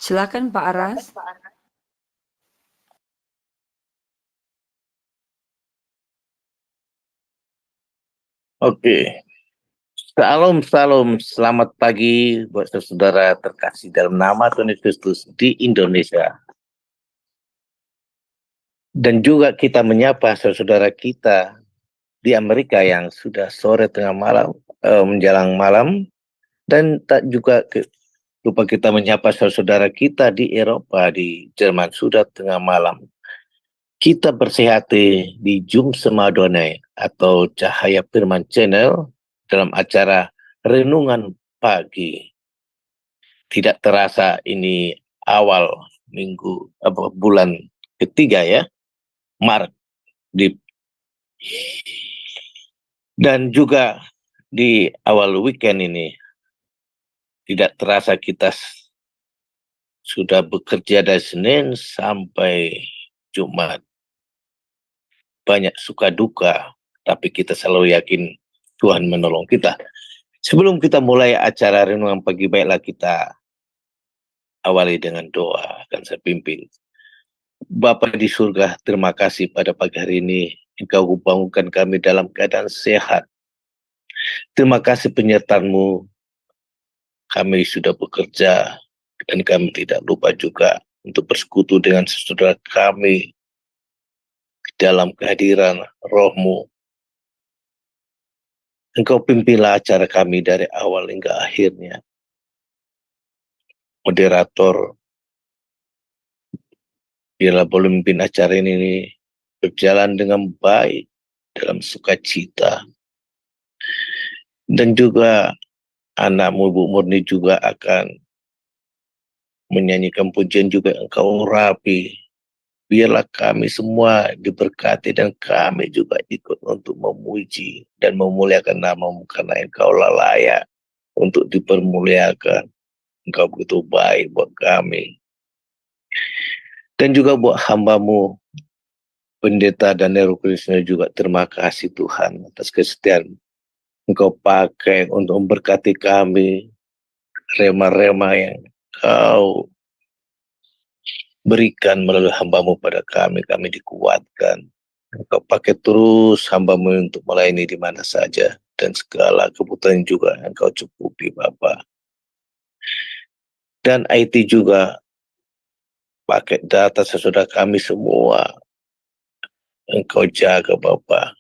Silakan Pak Aras. Oke. Salam, selamat pagi buat saudara terkasih dalam nama Tuhan Yesus Kristus di Indonesia. Dan juga kita menyapa saudara kita di Amerika yang sudah sore tengah malam, menjelang malam. Dan tak juga lupa kita menyapa saudara kita di Eropa, di Jerman sudah tengah malam. Kita bersehati di Jum Semadone atau Cahaya Firman Channel dalam acara Renungan Pagi. Tidak terasa ini awal minggu bulan ketiga ya, Maret. Dan juga di awal weekend ini tidak terasa kita sudah bekerja dari Senin sampai Jumat. Banyak suka duka, tapi kita selalu yakin Tuhan menolong kita. Sebelum kita mulai acara renungan pagi, baiklah kita awali dengan doa, akan saya pimpin. Bapa di surga, terima kasih pada pagi hari ini Engkau bangunkan kami dalam keadaan sehat. Terima kasih penyertaan-Mu. Kami sudah bekerja dan kami tidak lupa juga untuk bersekutu dengan saudara kami dalam kehadiran Roh-Mu. Engkau pimpinlah acara kami dari awal hingga akhirnya. Moderator, biarlah boleh memimpin acara ini berjalan dengan baik dalam sukacita. Dan juga anak-Mu Bu Murni juga akan menyanyikan pujian juga Engkau rapi. Biarlah kami semua diberkati dan kami juga ikut untuk memuji dan memuliakan nama-Mu karena Engkau layak untuk dipermuliakan. Engkau begitu baik buat kami. Dan juga buat hamba-Mu, Pendeta Daniel Krishna juga terima kasih Tuhan atas kesetiaan Engkau pakai untuk memberkati kami, rema-rema yang Engkau berikan melalui hamba-Mu pada kami dikuatkan. Engkau pakai terus hamba-Mu untuk melayani di mana saja, dan segala kebutuhan juga Engkau cukupi Bapa. Dan IT juga pakai data sesudah kami semua, Engkau jaga Bapa.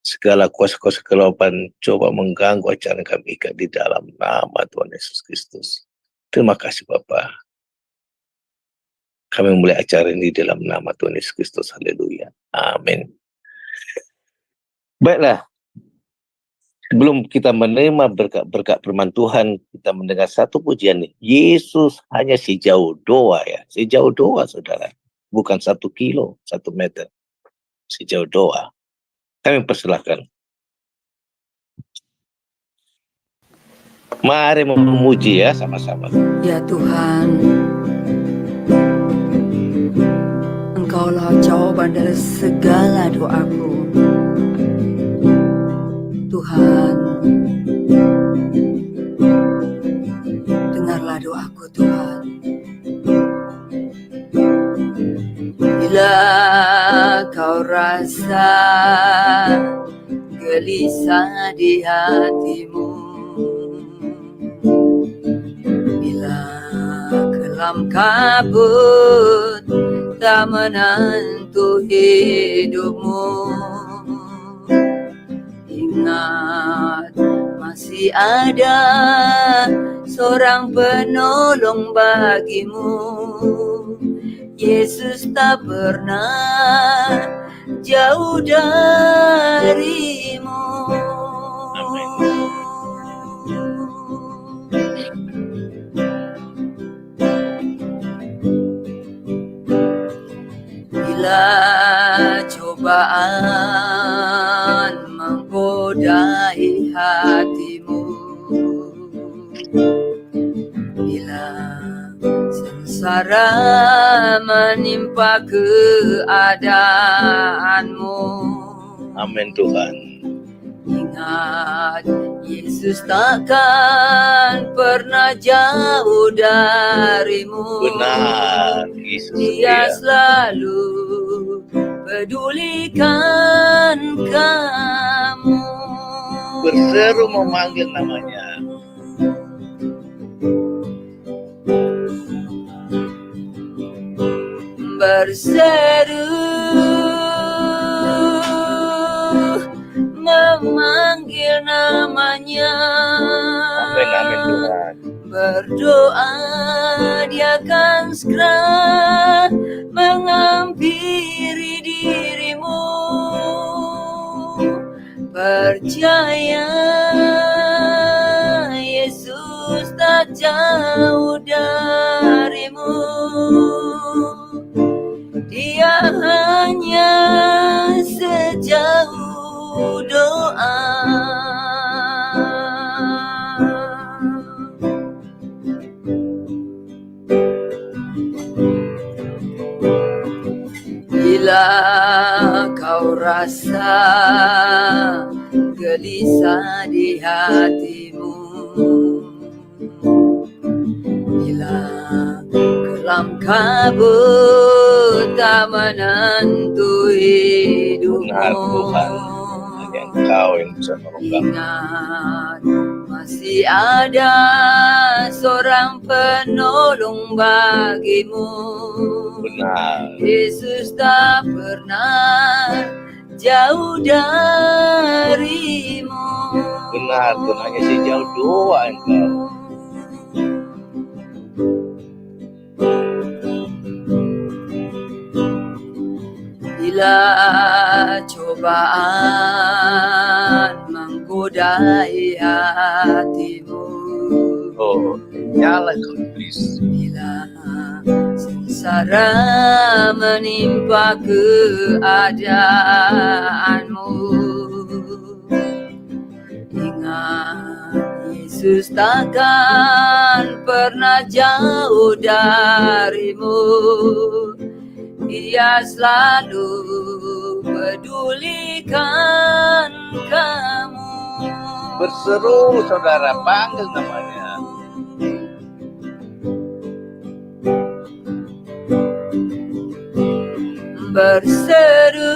Segala kuasa-kuasa kegelapan coba mengganggu acara kami ikat di dalam nama Tuhan Yesus Kristus. Terima kasih Bapa. Kami memulai acara ini dalam nama Tuhan Yesus Kristus. Haleluya. Amin. Baiklah. Sebelum kita menerima berkat-berkat firman Tuhan, kita mendengar satu pujian nih. Yesus hanya sejauh doa ya. Sejauh doa saudara. Bukan 1 kilo, 1 meter. Sejauh doa. Kami persilahkan. Mari memuji ya sama-sama. Ya Tuhan, Engkaulah jawaban dari segala doaku. Tuhan, dengarlah doaku Tuhan. Bila kau rasa gelisah di hatimu, bila kelam kabut tak menentu hidupmu, ingat masih ada seorang penolong bagimu. Yesus tak pernah jauh darimu. Bila cobaan menggodai hatimu, bila sengsara menimpa keadaanmu, Amin Tuhan. Ingat, Yesus takkan pernah jauh darimu. Benar, Yesus Dia setia. selalu pedulikan kamu. Berseru memanggil namanya. Berseru memanggil namanya. Amin, amin Tuhan. Berdoa Dia akan segera menghampiri dirimu. Percaya Yesus tak jauh darimu. Dia hanya sejauh doa. Bila kau rasa gelisah di hatimu, bila kelam kabut tak menentui Benar hidupmu, Tuhan, hanya Engkau yang bisa menolong. ingat, masih ada seorang penolong bagimu. Benar. Yesus tak pernah jauh darimu. Benar Tuhan, hanya sejauh doa Engkau. Bila cobaan menggodai hatimu, Oh, nyala Iblis. bila sengsara menimpa keadaanmu, ingat, Yesus takkan pernah jauh darimu. Dia selalu pedulikan kamu. Berseru saudara, panggil namanya. Berseru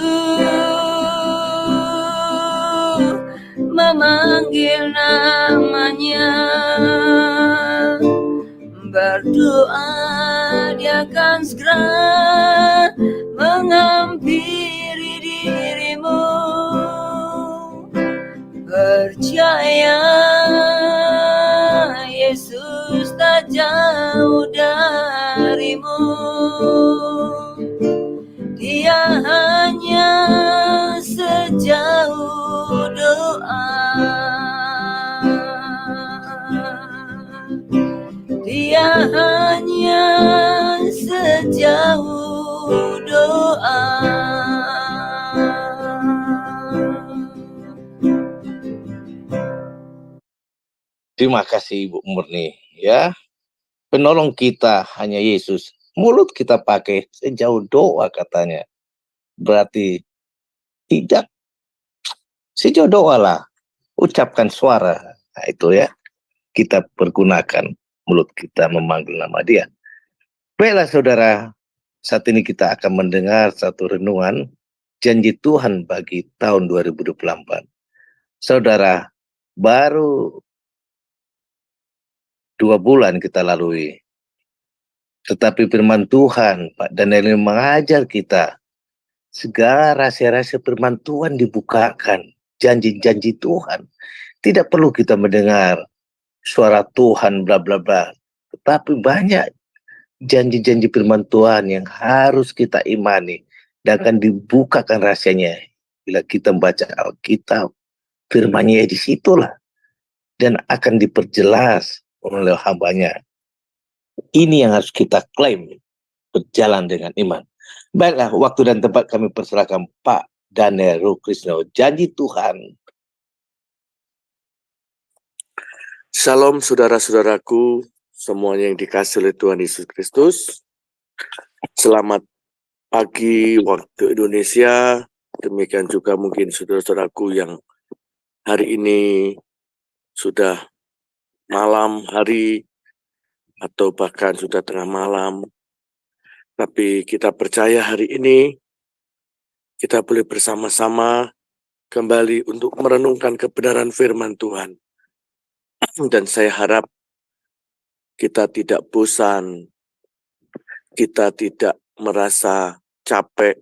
memanggil namanya. Berdoa Dia akan segera menghampiri dirimu. Percaya Yesus tak jauh darimu. Dia hanya sejauh doa. Dia hanya sejauh doa. Terima kasih Ibu Murni ya. Penolong kita hanya Yesus. Mulut kita pakai sejauh doa katanya. Berarti tidak sejauh doa lah. Ucapkan suara. Nah, itu ya. Kita pergunakan mulut kita memanggil nama Dia. Baiklah saudara, saat ini kita akan mendengar satu renungan janji Tuhan bagi tahun 2024. Saudara, baru 2 bulan kita lalui. Tetapi firman Tuhan, Pak Daniel mengajar kita, segala rahasia-rahasia firman Tuhan dibukakan, janji-janji Tuhan. Tidak perlu kita mendengar suara Tuhan bla bla bla, tetapi banyak janji-janji firman Tuhan yang harus kita imani dan akan dibukakan rahasianya bila kita membaca Alkitab. Firman-Nya di situlah dan akan diperjelas oleh hambanya. Ini yang harus kita klaim, berjalan dengan iman. Baiklah, waktu dan tempat kami persilakan Pak Daniel Rukrisno. Janji Tuhan. Salam saudara-saudaraku, semuanya yang dikasihi oleh Tuhan Yesus Kristus. Selamat pagi waktu Indonesia. Demikian juga mungkin saudara-saudaraku yang Hari ini sudah malam hari atau bahkan sudah tengah malam. Tapi kita percaya hari ini kita boleh bersama-sama kembali untuk merenungkan kebenaran firman Tuhan. Dan saya harap kita tidak bosan, kita tidak merasa capek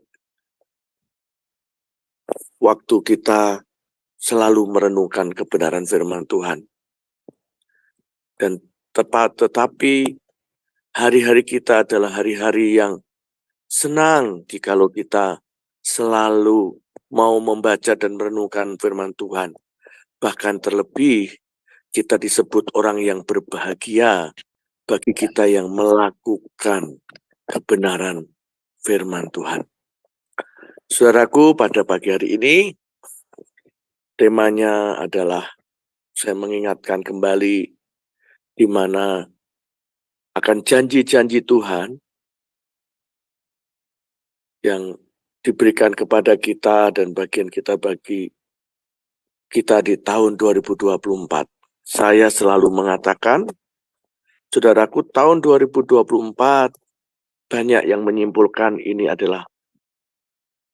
waktu kita selalu merenungkan kebenaran firman Tuhan. Dan tetapi hari-hari kita adalah hari-hari yang senang jikalau kita selalu mau membaca dan merenungkan firman Tuhan. Bahkan terlebih kita disebut orang yang berbahagia bagi kita yang melakukan kebenaran firman Tuhan. Saudaraku, pada pagi hari ini temanya adalah saya mengingatkan kembali di mana akan janji-janji Tuhan yang diberikan kepada kita dan bagian kita bagi kita di tahun 2024. Saya selalu mengatakan, saudaraku, tahun 2024 banyak yang menyimpulkan ini adalah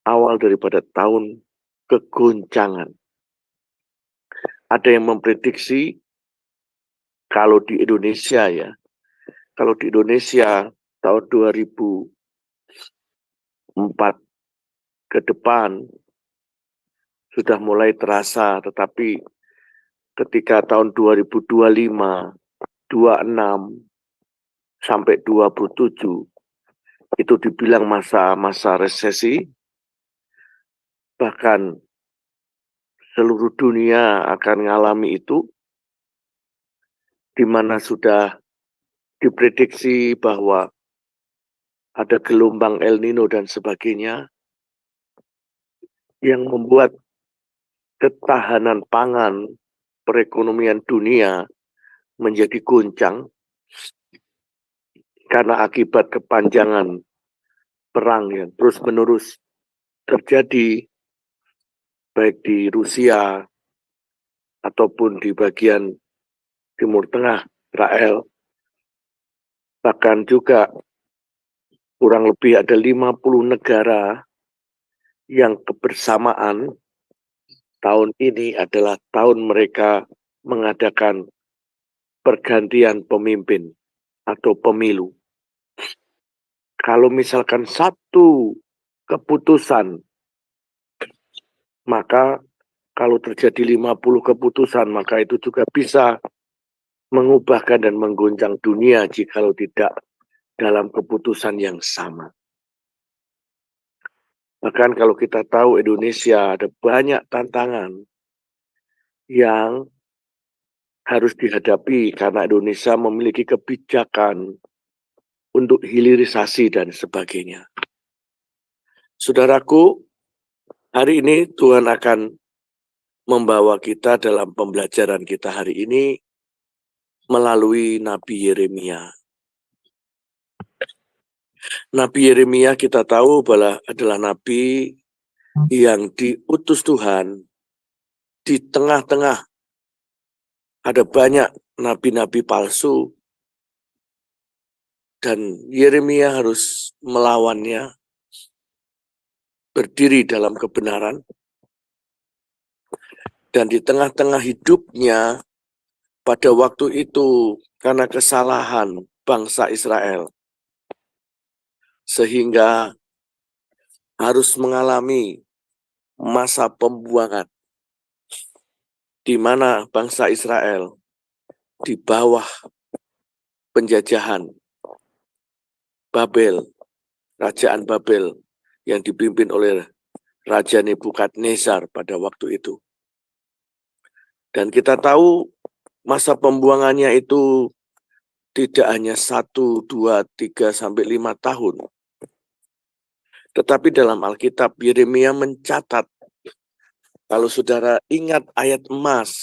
awal daripada tahun kegoncangan. Ada yang memprediksi kalau di Indonesia tahun 2004 ke depan sudah mulai terasa, tetapi ketika tahun 2025, 26 sampai 27 itu dibilang masa resesi, bahkan seluruh dunia akan mengalami itu, di mana sudah diprediksi bahwa ada gelombang El Nino dan sebagainya yang membuat ketahanan pangan perekonomian dunia menjadi goncang karena akibat kepanjangan perang yang terus-menerus terjadi baik di Rusia ataupun di bagian Timur Tengah, Israel. Bahkan juga kurang lebih ada 50 negara yang kebersamaan tahun ini adalah tahun mereka mengadakan pergantian pemimpin atau pemilu. Kalau misalkan satu keputusan, maka kalau terjadi 50 keputusan, maka itu juga bisa mengubahkan dan mengguncang dunia jikalau tidak dalam keputusan yang sama. Bahkan kalau kita tahu Indonesia ada banyak tantangan yang harus dihadapi karena Indonesia memiliki kebijakan untuk hilirisasi dan sebagainya. Saudaraku, hari ini Tuhan akan membawa kita dalam pembelajaran kita hari ini melalui Nabi Yeremia. Nabi Yeremia kita tahu bahwa adalah nabi yang diutus Tuhan di tengah-tengah ada banyak nabi-nabi palsu dan Yeremia harus melawannya, berdiri dalam kebenaran. Dan di tengah-tengah hidupnya pada waktu itu karena kesalahan bangsa Israel, sehingga harus mengalami masa pembuangan di mana bangsa Israel di bawah penjajahan Babel, kerajaan Babel yang dipimpin oleh Raja Nebukadnezar pada waktu itu. Dan kita tahu masa pembuangannya itu tidak hanya 1, 2, 3, sampai 5 tahun. Tetapi dalam Alkitab, Yeremia mencatat, kalau saudara ingat ayat emas,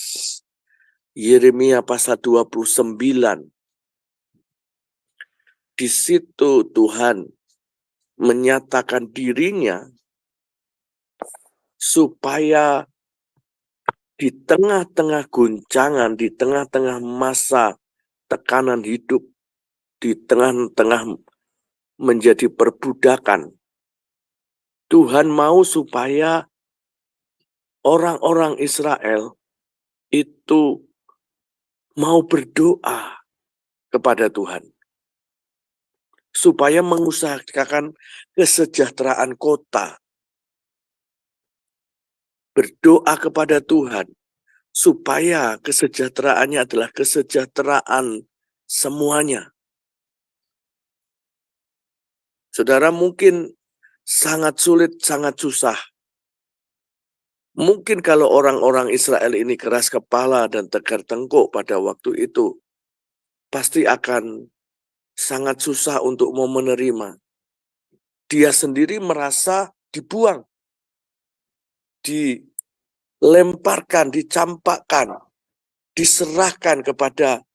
Yeremia pasal 29, di situ Tuhan menyatakan dirinya supaya di tengah-tengah guncangan, di tengah-tengah masa tekanan hidup, di tengah-tengah menjadi perbudakan, Tuhan mau supaya orang-orang Israel itu mau berdoa kepada Tuhan, supaya mengusahakan kesejahteraan kota, berdoa kepada Tuhan, supaya kesejahteraannya adalah kesejahteraan semuanya. Saudara, mungkin sangat sulit, sangat susah. Mungkin kalau orang-orang Israel ini keras kepala dan tegar tengkuk pada waktu itu, pasti akan sangat susah untuk mau menerima. Dia sendiri merasa dibuang, dilemparkan, dicampakkan, diserahkan kepada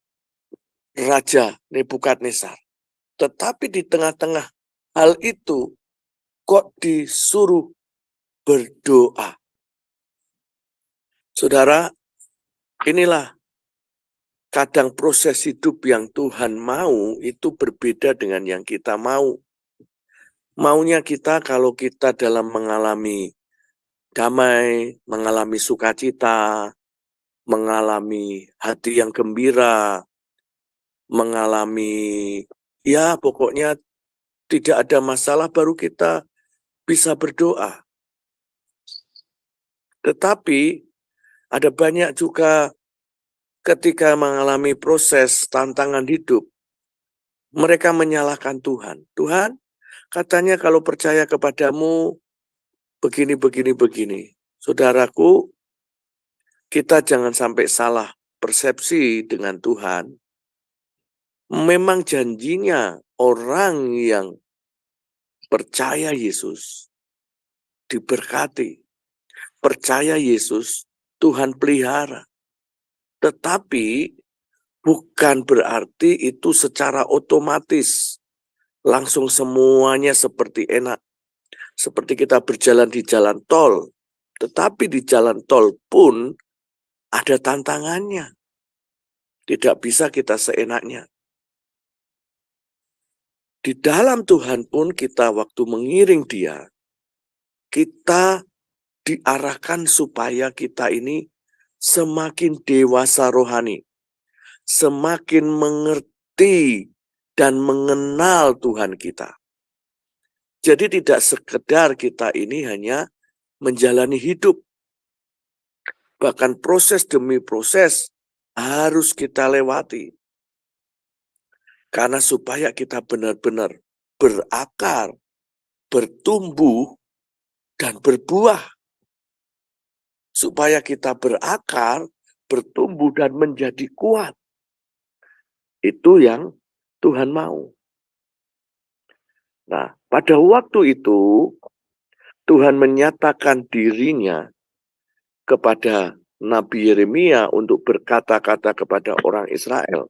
Raja Nebukadnezar. Tetapi di tengah-tengah hal itu, kok disuruh berdoa. Saudara, inilah kadang proses hidup yang Tuhan mau itu berbeda dengan yang kita mau. Maunya kita kalau kita dalam mengalami damai, mengalami sukacita, mengalami hati yang gembira, mengalami ya pokoknya tidak ada masalah baru kita bisa berdoa. Tetapi ada banyak juga ketika mengalami proses tantangan hidup, mereka menyalahkan Tuhan. Tuhan, katanya kalau percaya kepadamu, begini, begini, begini. Saudaraku, kita jangan sampai salah persepsi dengan Tuhan. Memang janjinya orang yang percaya Yesus diberkati. Percaya Yesus, Tuhan pelihara. Tetapi bukan berarti itu secara otomatis langsung semuanya seperti enak. Seperti kita berjalan di jalan tol. Tetapi di jalan tol pun ada tantangannya. Tidak bisa kita seenaknya. Di dalam Tuhan pun kita waktu mengiring Dia, kita diarahkan supaya kita ini semakin dewasa rohani. Semakin mengerti dan mengenal Tuhan kita. Jadi tidak sekedar kita ini hanya menjalani hidup. Bahkan proses demi proses harus kita lewati. Karena supaya kita benar-benar berakar, bertumbuh, dan berbuah. Supaya kita berakar, bertumbuh, dan menjadi kuat. Itu yang Tuhan mau. Nah, pada waktu itu, Tuhan menyatakan dirinya kepada Nabi Yeremia untuk berkata-kata kepada orang Israel.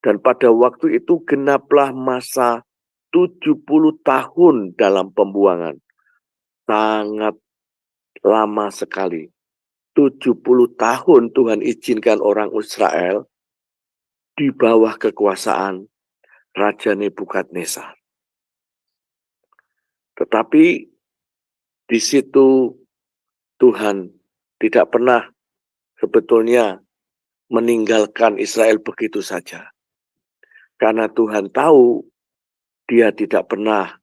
Dan pada waktu itu genaplah masa 70 tahun dalam pembuangan. Sangat lama sekali. 70 tahun Tuhan izinkan orang Israel di bawah kekuasaan Raja Nebukadnezar. Tetapi di situ Tuhan tidak pernah sebetulnya meninggalkan Israel begitu saja. Karena Tuhan tahu Dia tidak pernah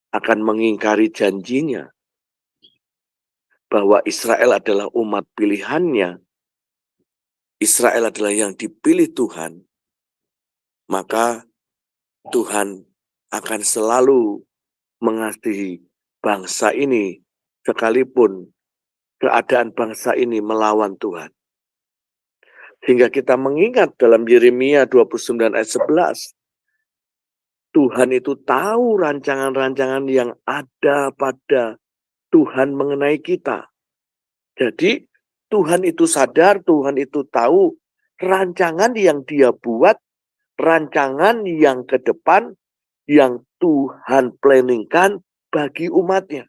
akan mengingkari janjinya bahwa Israel adalah umat pilihannya, Israel adalah yang dipilih Tuhan, maka Tuhan akan selalu mengasihi bangsa ini sekalipun keadaan bangsa ini melawan Tuhan. Sehingga kita mengingat dalam Yeremia 29 ayat 11, Tuhan itu tahu rancangan-rancangan yang ada pada Tuhan mengenai kita. Jadi Tuhan itu sadar, Tuhan itu tahu rancangan yang Dia buat, rancangan yang ke depan, yang Tuhan planningkan bagi umatnya.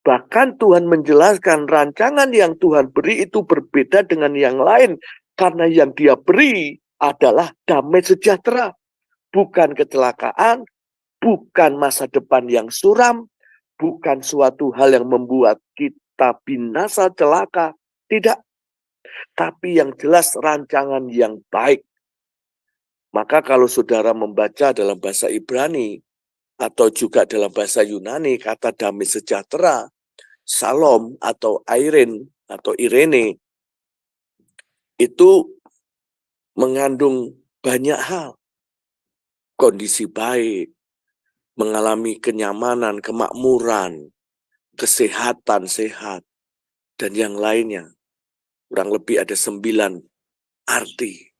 Bahkan Tuhan menjelaskan rancangan yang Tuhan beri itu berbeda dengan yang lain. Karena yang Dia beri adalah damai sejahtera. Bukan kecelakaan, bukan masa depan yang suram, bukan suatu hal yang membuat kita binasa celaka. Tidak. Tapi yang jelas rancangan yang baik. Maka kalau saudara membaca dalam bahasa Ibrani, atau juga dalam bahasa Yunani, kata damai sejahtera, Shalom atau Irene, itu mengandung banyak hal. Kondisi baik, mengalami kenyamanan, kemakmuran, kesehatan, sehat, dan yang lainnya. Kurang lebih ada 9 arti.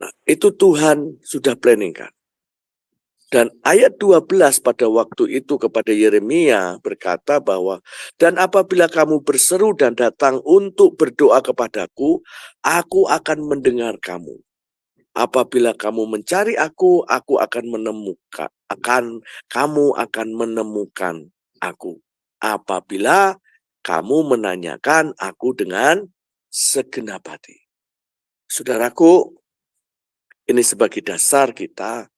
Nah, itu Tuhan sudah planningkan. Dan ayat 12 pada waktu itu kepada Yeremia berkata bahwa, dan apabila kamu berseru dan datang untuk berdoa kepadaku, aku akan mendengar kamu. Apabila kamu mencari aku akan menemukan. Kamu akan menemukan aku. Apabila kamu menanyakan aku dengan segenap hati. Saudaraku, ini sebagai dasar kita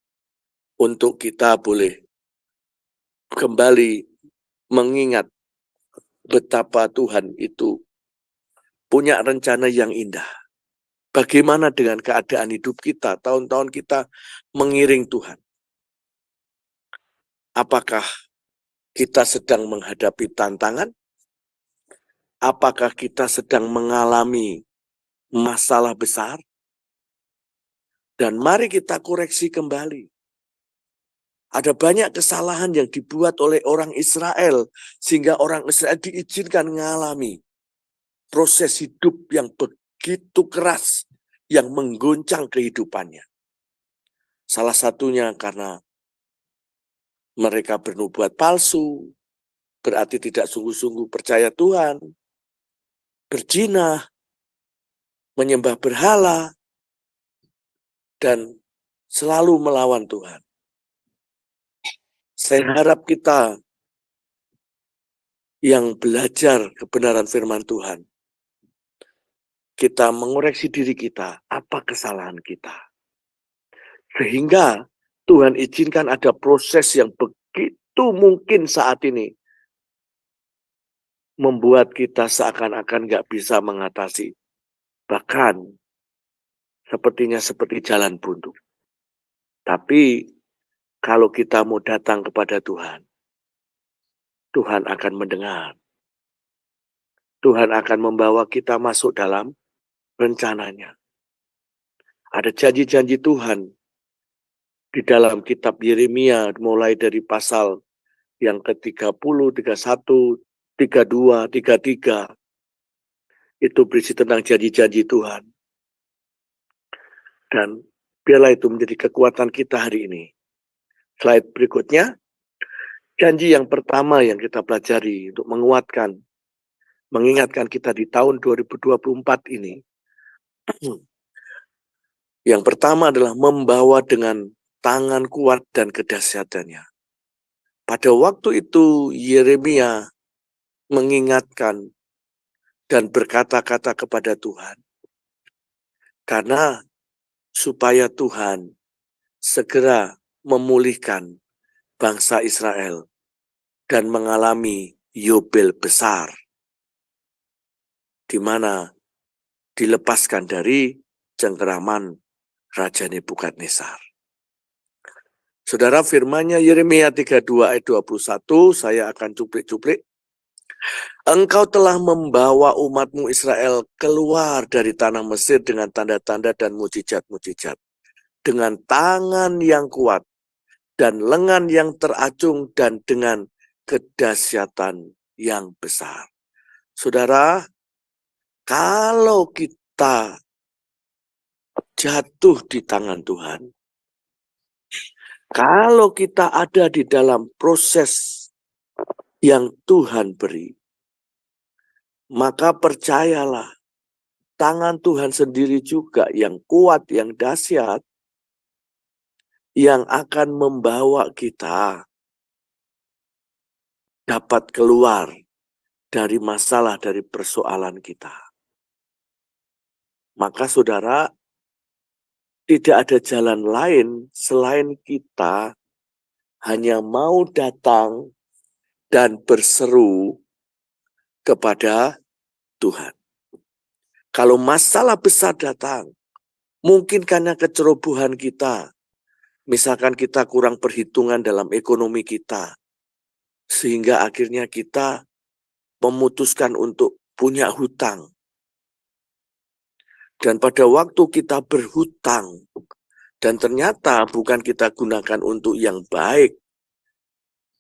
untuk kita boleh kembali mengingat betapa Tuhan itu punya rencana yang indah. Bagaimana dengan keadaan hidup kita, tahun-tahun kita mengiring Tuhan. Apakah kita sedang menghadapi tantangan? Apakah kita sedang mengalami masalah besar? Dan mari kita koreksi kembali. Ada banyak kesalahan yang dibuat oleh orang Israel, sehingga orang Israel diizinkan mengalami proses hidup yang begitu keras, yang mengguncang kehidupannya. Salah satunya karena mereka bernubuat palsu, berarti tidak sungguh-sungguh percaya Tuhan, berzina, menyembah berhala, dan selalu melawan Tuhan. Saya harap kita yang belajar kebenaran firman Tuhan, kita mengoreksi diri kita, apa kesalahan kita. Sehingga Tuhan izinkan ada proses yang begitu mungkin saat ini membuat kita seakan-akan nggak bisa mengatasi. Bahkan sepertinya seperti jalan buntu. Tapi kalau kita mau datang kepada Tuhan, Tuhan akan mendengar. Tuhan akan membawa kita masuk dalam rencananya. Ada janji-janji Tuhan di dalam kitab Yeremia mulai dari pasal yang ke-30, 31, 32, 33. Itu berisi tentang janji-janji Tuhan. Dan biarlah itu menjadi kekuatan kita hari ini. Slide berikutnya. Janji yang pertama yang kita pelajari untuk mengingatkan kita di tahun 2024 ini. Yang pertama adalah membawa dengan tangan kuat dan kedahsyatannya. Pada waktu itu Yeremia mengingatkan dan berkata-kata kepada Tuhan. Karena supaya Tuhan segera memulihkan bangsa Israel dan mengalami Yobel besar, di mana dilepaskan dari cengkeraman Raja Nebukadnezar. Saudara, firman-Nya Yeremia 32 ayat 21, saya akan cuplik-cuplik. Engkau telah membawa umatmu Israel keluar dari tanah Mesir dengan tanda-tanda dan mujizat-mujizat, dengan tangan yang kuat dan lengan yang teracung dan dengan kedahsyatan yang besar. Saudara, kalau kita jatuh di tangan Tuhan, kalau kita ada di dalam proses yang Tuhan beri, maka percayalah, tangan Tuhan sendiri juga yang kuat, yang dahsyat, yang akan membawa kita dapat keluar dari masalah, dari persoalan kita. Maka saudara, tidak ada jalan lain selain kita hanya mau datang dan berseru kepada Tuhan. Kalau masalah besar datang, mungkin karena kecerobohan kita, misalkan kita kurang perhitungan dalam ekonomi kita, sehingga akhirnya kita memutuskan untuk punya hutang. Dan pada waktu kita berhutang, dan ternyata bukan kita gunakan untuk yang baik,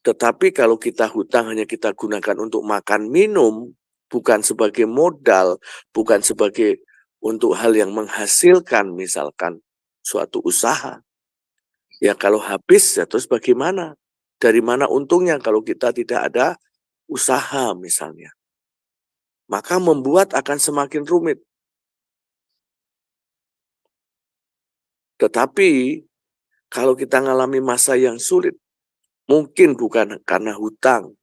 tetapi kalau kita hutang hanya kita gunakan untuk makan minum, bukan sebagai modal, bukan sebagai untuk hal yang menghasilkan, misalkan suatu usaha. Ya kalau habis, ya terus bagaimana? Dari mana untungnya kalau kita tidak ada usaha misalnya? Maka membuat akan semakin rumit. Tetapi kalau kita mengalami masa yang sulit, mungkin bukan karena hutang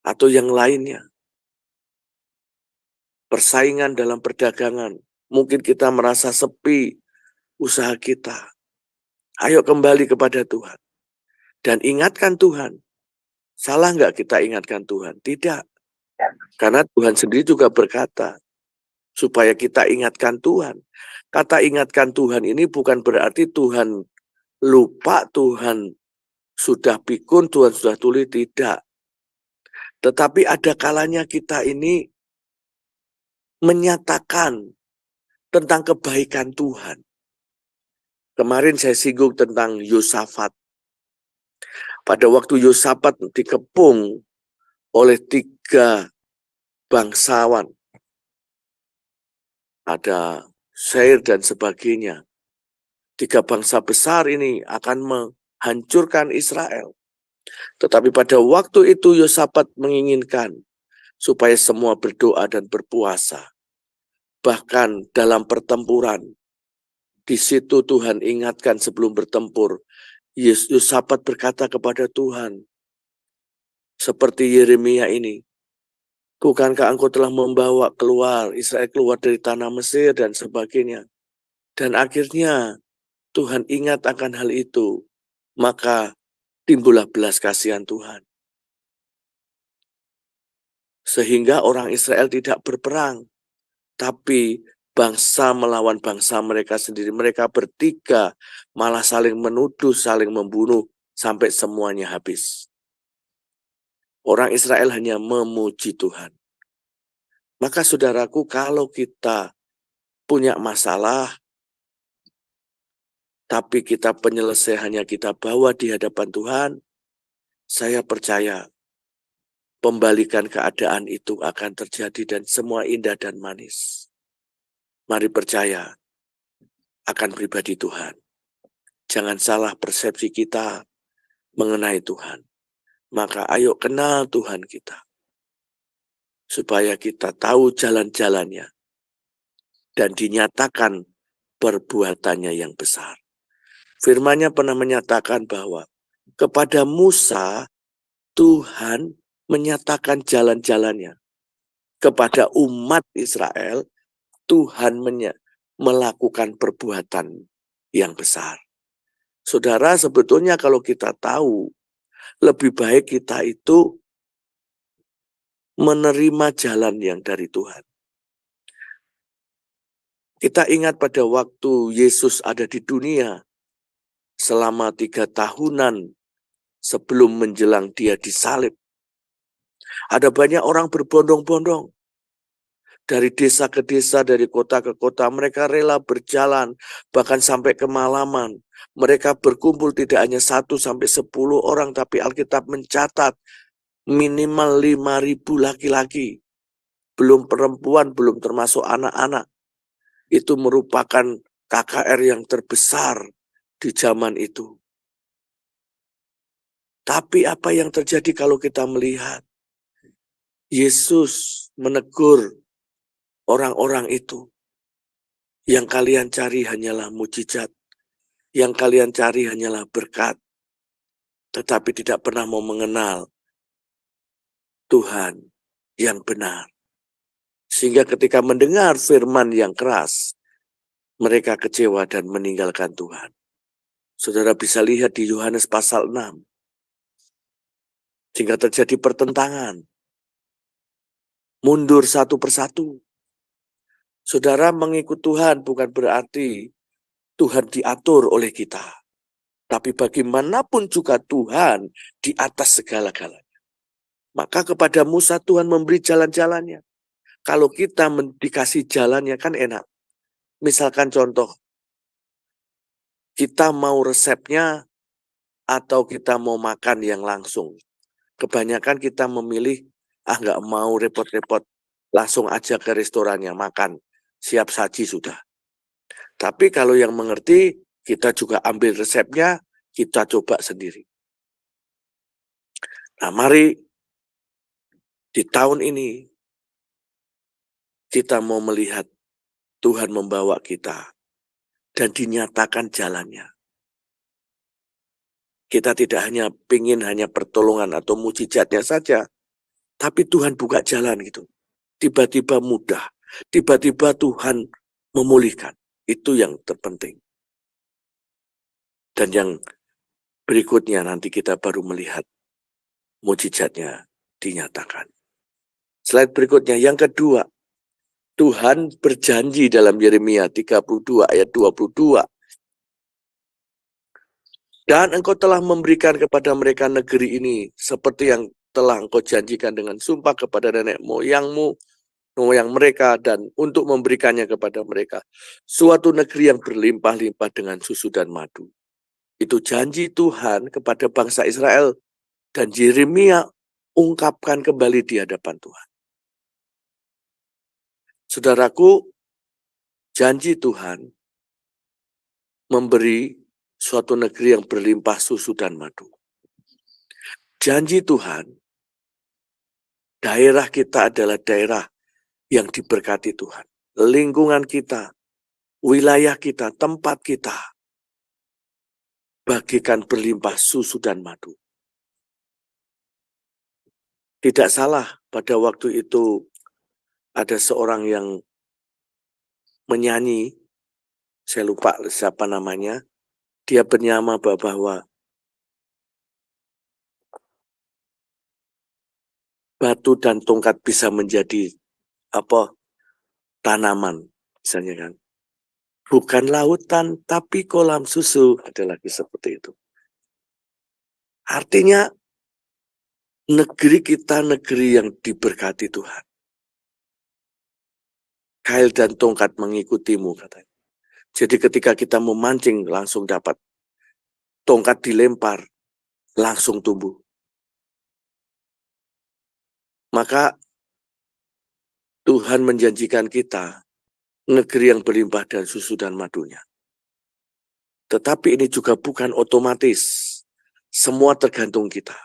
atau yang lainnya. Persaingan dalam perdagangan, mungkin kita merasa sepi usaha kita. Ayo kembali kepada Tuhan. Dan ingatkan Tuhan. Salah nggak kita ingatkan Tuhan? Tidak. Karena Tuhan sendiri juga berkata, supaya kita ingatkan Tuhan. Kata ingatkan Tuhan ini bukan berarti Tuhan lupa, Tuhan sudah pikun, Tuhan sudah tuli, tidak. Tetapi ada kalanya kita ini menyatakan tentang kebaikan Tuhan. Kemarin saya singgung tentang Yosafat. Pada waktu Yosafat dikepung oleh 3 bangsawan, ada Seir dan sebagainya. 3 bangsa besar ini akan menghancurkan Israel. Tetapi pada waktu itu Yosafat menginginkan supaya semua berdoa dan berpuasa. Bahkan dalam pertempuran, di situ Tuhan ingatkan sebelum bertempur, Yosafat berkata kepada Tuhan, seperti Yeremia ini, bukankah engkau telah membawa keluar Israel keluar dari tanah Mesir dan sebagainya. Dan akhirnya Tuhan ingat akan hal itu, maka timbullah belas kasihan Tuhan. Sehingga orang Israel tidak berperang, tapi bangsa melawan bangsa mereka sendiri. Mereka bertiga malah saling menuduh, saling membunuh, sampai semuanya habis. Orang Israel hanya memuji Tuhan. Maka saudaraku, kalau kita punya masalah, tapi kita penyelesaiannya kita bawa di hadapan Tuhan, saya percaya pembalikan keadaan itu akan terjadi dan semua indah dan manis. Mari percaya akan pribadi Tuhan. Jangan salah persepsi kita mengenai Tuhan. Maka ayo kenal Tuhan kita. Supaya kita tahu jalan-jalannya. Dan dinyatakan perbuatannya yang besar. Firman-Nya pernah menyatakan bahwa kepada Musa, Tuhan menyatakan jalan-jalannya. Kepada umat Israel, Tuhan melakukan perbuatan yang besar. Saudara, sebetulnya kalau kita tahu, lebih baik kita itu menerima jalan yang dari Tuhan. Kita ingat pada waktu Yesus ada di dunia, selama 3 tahunan sebelum menjelang dia disalib. Ada banyak orang berbondong-bondong. Dari desa ke desa, dari kota ke kota, mereka rela berjalan, bahkan sampai kemalaman. Mereka berkumpul tidak hanya 1 sampai 10 orang, tapi Alkitab mencatat minimal 5.000 laki-laki. Belum perempuan, belum termasuk anak-anak. Itu merupakan KKR yang terbesar di zaman itu. Tapi apa yang terjadi kalau kita melihat Yesus menegur orang-orang itu? Yang kalian cari hanyalah mujizat. Yang kalian cari hanyalah berkat. Tetapi tidak pernah mau mengenal Tuhan yang benar. Sehingga ketika mendengar firman yang keras, mereka kecewa dan meninggalkan Tuhan. Saudara bisa lihat di Yohanes pasal 6. Sehingga terjadi pertentangan. Mundur satu persatu. Saudara mengikut Tuhan bukan berarti Tuhan diatur oleh kita. Tapi bagaimanapun juga Tuhan di atas segala-galanya. Maka kepada Musa Tuhan memberi jalan-jalannya. Kalau kita dikasih jalannya kan enak. Misalkan contoh, kita mau resepnya atau kita mau makan yang langsung. Kebanyakan kita memilih, nggak mau repot-repot, langsung aja ke restorannya makan, siap saji sudah. Tapi kalau yang mengerti, kita juga ambil resepnya, kita coba sendiri. Nah, mari di tahun ini, kita mau melihat Tuhan membawa kita dan dinyatakan jalannya. Kita tidak hanya ingin hanya pertolongan atau mujizatnya saja, tapi Tuhan buka jalan gitu. Tiba-tiba mudah, tiba-tiba Tuhan memulihkan. Itu yang terpenting. Dan yang berikutnya nanti kita baru melihat mujizatnya dinyatakan. Slide berikutnya, yang kedua. Tuhan berjanji dalam Yeremia 32 ayat 22. Dan engkau telah memberikan kepada mereka negeri ini seperti yang telah engkau janjikan dengan sumpah kepada nenek moyang mereka dan untuk memberikannya kepada mereka. Suatu negeri yang berlimpah-limpah dengan susu dan madu. Itu janji Tuhan kepada bangsa Israel dan Yeremia ungkapkan kembali di hadapan Tuhan. Saudaraku, janji Tuhan memberi suatu negeri yang berlimpah susu dan madu. Janji Tuhan, daerah kita adalah daerah yang diberkati Tuhan. Lingkungan kita, wilayah kita, tempat kita, bagikan berlimpah susu dan madu. Tidak salah pada waktu itu ada seorang yang menyanyi, saya lupa siapa namanya, dia bernyanyi bahwa batu dan tongkat bisa menjadi tanaman, misalnya kan. Bukan lautan, tapi kolam susu, ada lagi seperti itu. Artinya, negeri kita negeri yang diberkati Tuhan. Kail dan tongkat mengikutimu, katanya. Jadi ketika kita memancing, langsung dapat. Tongkat dilempar, langsung tumbuh. Maka Tuhan menjanjikan kita negeri yang berlimpah dan susu dan madunya. Tetapi ini juga bukan otomatis. Semua tergantung kita.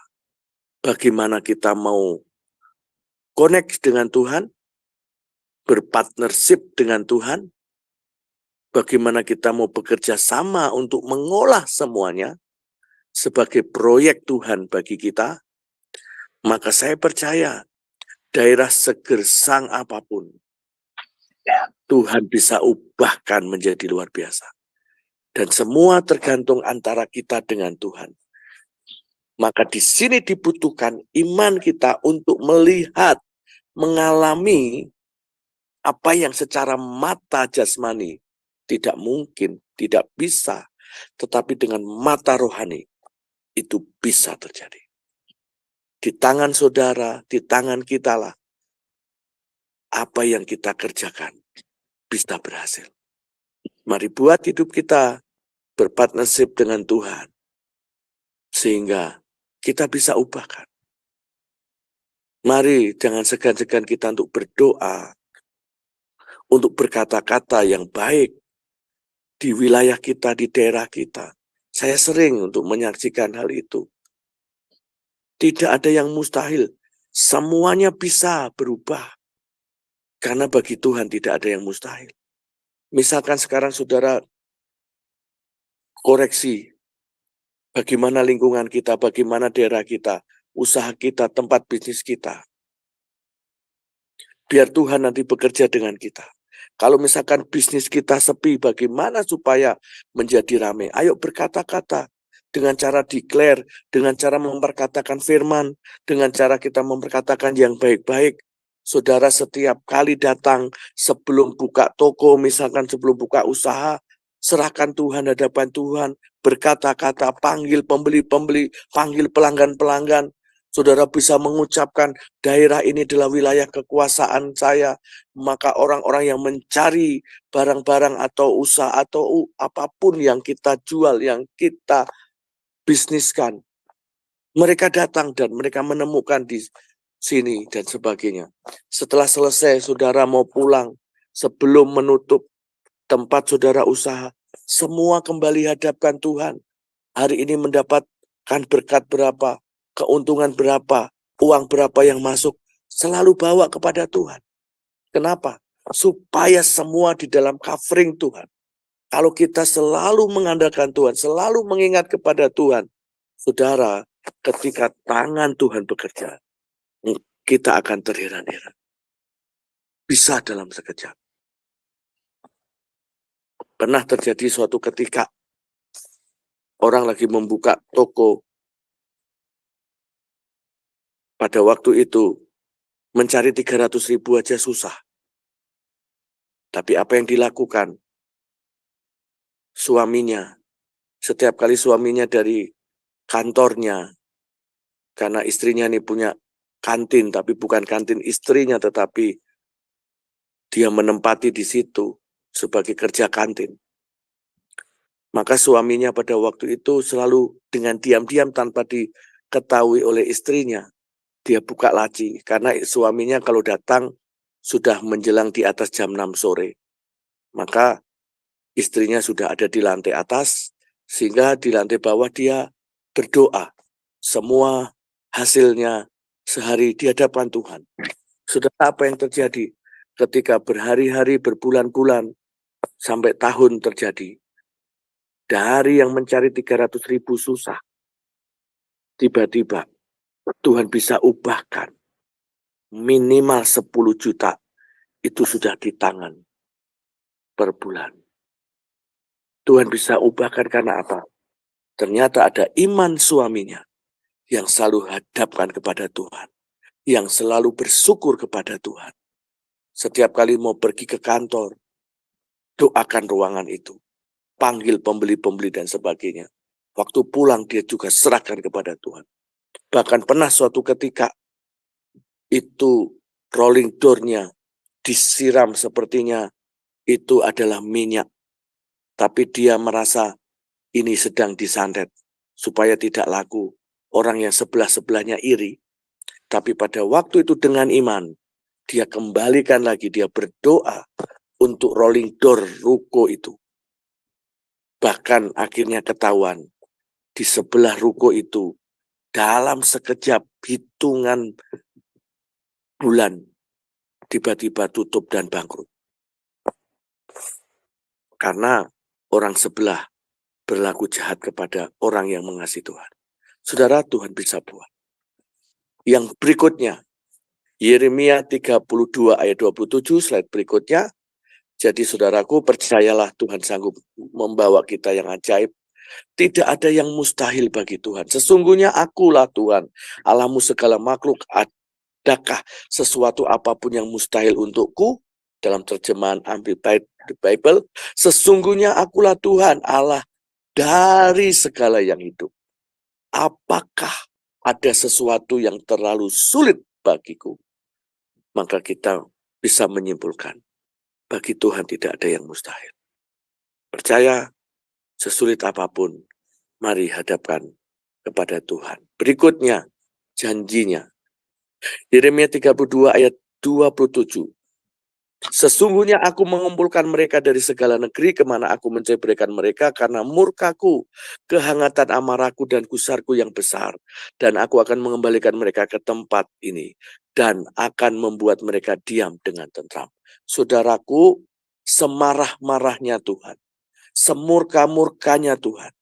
Bagaimana kita mau connect dengan Tuhan, berpartnership dengan Tuhan, bagaimana kita mau bekerja sama untuk mengolah semuanya sebagai proyek Tuhan bagi kita, maka saya percaya daerah segersang apapun, Tuhan bisa ubahkan menjadi luar biasa. Dan semua tergantung antara kita dengan Tuhan. Maka di sini dibutuhkan iman kita untuk melihat, mengalami apa yang secara mata jasmani tidak mungkin, tidak bisa, tetapi dengan mata rohani itu bisa terjadi. Di tangan saudara, di tangan kita lah, apa yang kita kerjakan bisa berhasil. Mari buat hidup kita berpartnership dengan Tuhan, sehingga kita bisa ubahkan. Mari jangan segan-segan kita untuk berdoa, untuk berkata-kata yang baik di wilayah kita, di daerah kita. Saya sering untuk menyaksikan hal itu. Tidak ada yang mustahil. Semuanya bisa berubah. Karena bagi Tuhan tidak ada yang mustahil. Misalkan sekarang saudara koreksi bagaimana lingkungan kita, bagaimana daerah kita, usaha kita, tempat bisnis kita. Biar Tuhan nanti bekerja dengan kita. Kalau misalkan bisnis kita sepi, bagaimana supaya menjadi ramai? Ayo berkata-kata dengan cara declare, dengan cara memperkatakan firman, dengan cara kita memperkatakan yang baik-baik. Saudara setiap kali datang sebelum buka toko, misalkan sebelum buka usaha, serahkan Tuhan, hadapan Tuhan, berkata-kata, panggil pembeli-pembeli, panggil pelanggan-pelanggan. Saudara bisa mengucapkan, daerah ini adalah wilayah kekuasaan saya, maka orang-orang yang mencari barang-barang atau usaha atau apapun yang kita jual, yang kita bisniskan, mereka datang dan mereka menemukan di sini dan sebagainya. Setelah selesai, saudara mau pulang, sebelum menutup tempat saudara usaha, semua kembali hadapkan Tuhan. Hari ini mendapatkan berkat berapa, keuntungan berapa, uang berapa yang masuk, selalu bawa kepada Tuhan. Kenapa? Supaya semua di dalam covering Tuhan. Kalau kita selalu mengandalkan Tuhan, selalu mengingat kepada Tuhan, saudara, ketika tangan Tuhan bekerja, kita akan terheran-heran. Bisa dalam sekejap. Pernah terjadi suatu ketika, orang lagi membuka toko. Pada waktu itu, mencari 300.000 aja susah. Tapi apa yang dilakukan? Suaminya, setiap kali suaminya dari kantornya, karena istrinya ini punya kantin, tapi bukan kantin istrinya, tetapi dia menempati di situ sebagai kerja kantin. Maka suaminya pada waktu itu selalu dengan diam-diam tanpa diketahui oleh istrinya, dia buka laci, karena suaminya kalau datang sudah menjelang di atas jam 6 sore. Maka istrinya sudah ada di lantai atas, sehingga di lantai bawah dia berdoa. Semua hasilnya sehari di hadapan Tuhan. Sudah apa yang terjadi? Ketika berhari-hari, berbulan-bulan, sampai tahun terjadi. Dari yang mencari 300.000 susah, tiba-tiba Tuhan bisa ubahkan minimal 10 juta itu sudah di tangan per bulan. Tuhan bisa ubahkan karena apa? Ternyata ada iman suaminya yang selalu hadapkan kepada Tuhan, yang selalu bersyukur kepada Tuhan. Setiap kali mau pergi ke kantor, doakan ruangan itu, panggil pembeli-pembeli dan sebagainya. Waktu pulang dia juga serahkan kepada Tuhan. Bahkan pernah suatu ketika itu rolling door-nya disiram sepertinya itu adalah minyak. Tapi dia merasa ini sedang disantet supaya tidak laku. Orang yang sebelah-sebelahnya iri. Tapi pada waktu itu dengan iman, dia kembalikan lagi, dia berdoa untuk rolling door ruko itu. Bahkan akhirnya ketahuan di sebelah ruko itu dalam sekejap hitungan bulan tiba-tiba tutup dan bangkrut. Karena orang sebelah berlaku jahat kepada orang yang mengasihi Tuhan. Saudara, Tuhan bisa buat. Yang berikutnya, Yeremia 32 ayat 27, slide berikutnya. Jadi saudaraku, percayalah Tuhan sanggup membawa kita yang ajaib. Tidak ada yang mustahil bagi Tuhan. Sesungguhnya akulah Tuhan, Allahmu segala makhluk. Adakah sesuatu apapun yang mustahil untukku? Dalam terjemahan Amplified Bible, sesungguhnya akulah Tuhan, Allah dari segala yang hidup. Apakah ada sesuatu yang terlalu sulit bagiku? Maka kita bisa menyimpulkan, bagi Tuhan tidak ada yang mustahil. Percaya, sesulit apapun, mari hadapkan kepada Tuhan. Berikutnya, janjinya. Yeremia 32 ayat 27. Sesungguhnya aku mengumpulkan mereka dari segala negeri kemana aku menceburkan mereka karena murkaku, kehangatan amarahku dan gusarku yang besar. Dan aku akan mengembalikan mereka ke tempat ini dan akan membuat mereka diam dengan tentram. Saudaraku, semarah-marahnya Tuhan, semurka-murkanya Tuhan,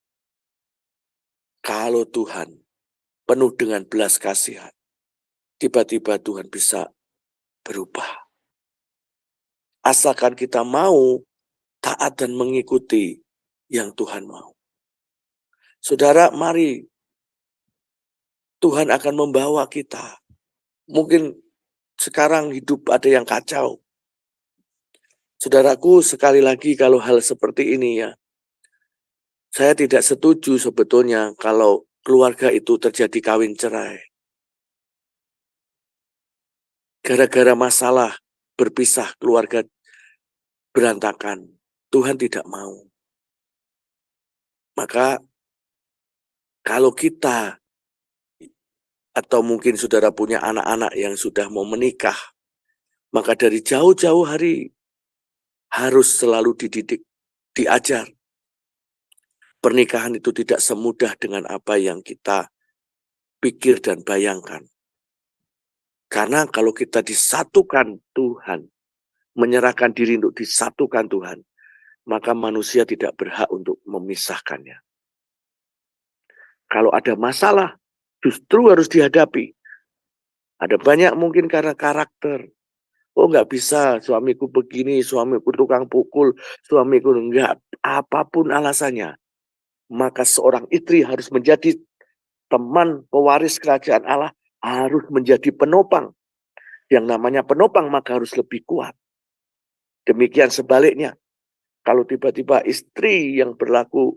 kalau Tuhan penuh dengan belas kasihan, tiba-tiba Tuhan bisa berubah. asalkan kita mau taat dan mengikuti yang Tuhan mau. Saudara, mari Tuhan akan membawa kita. Mungkin sekarang hidup ada yang kacau. Saudaraku, sekali lagi kalau hal seperti ini ya, saya tidak setuju sebetulnya kalau keluarga itu terjadi kawin cerai. Gara-gara masalah berpisah, keluarga berantakan. Tuhan tidak mau. Maka kalau kita atau mungkin saudara punya anak-anak yang sudah mau menikah, maka dari jauh-jauh hari harus selalu dididik, diajar. Pernikahan itu tidak semudah dengan apa yang kita pikir dan bayangkan. Karena kalau kita disatukan Tuhan, menyerahkan diri untuk disatukan Tuhan, maka manusia tidak berhak untuk memisahkannya. Kalau ada masalah, justru harus dihadapi. Ada banyak mungkin karena karakter. Oh, nggak bisa, suamiku begini, suamiku tukang pukul, suamiku enggak, apapun alasannya. Maka seorang istri harus menjadi teman pewaris kerajaan Allah, harus menjadi penopang. Yang namanya penopang maka harus lebih kuat. Demikian sebaliknya, kalau tiba-tiba istri yang berlaku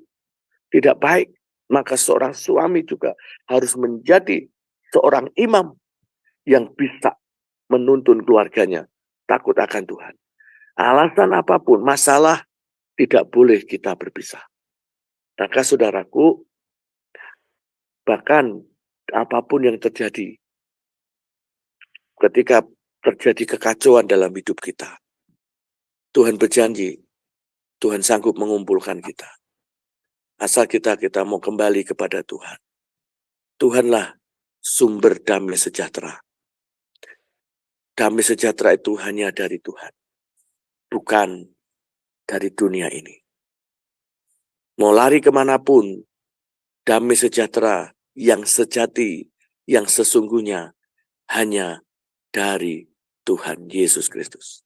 tidak baik, maka seorang suami juga harus menjadi seorang imam yang bisa menuntun keluarganya takut akan Tuhan. Alasan apapun, masalah tidak boleh kita berpisah. Maka saudaraku, bahkan apapun yang terjadi, ketika terjadi kekacauan dalam hidup kita, Tuhan berjanji, Tuhan sanggup mengumpulkan kita. Asal kita mau kembali kepada Tuhan. Tuhanlah sumber damai sejahtera. Damai sejahtera itu hanya dari Tuhan, bukan dari dunia ini. Mau lari kemanapun, damai sejahtera yang sejati, yang sesungguhnya hanya dari Tuhan Yesus Kristus.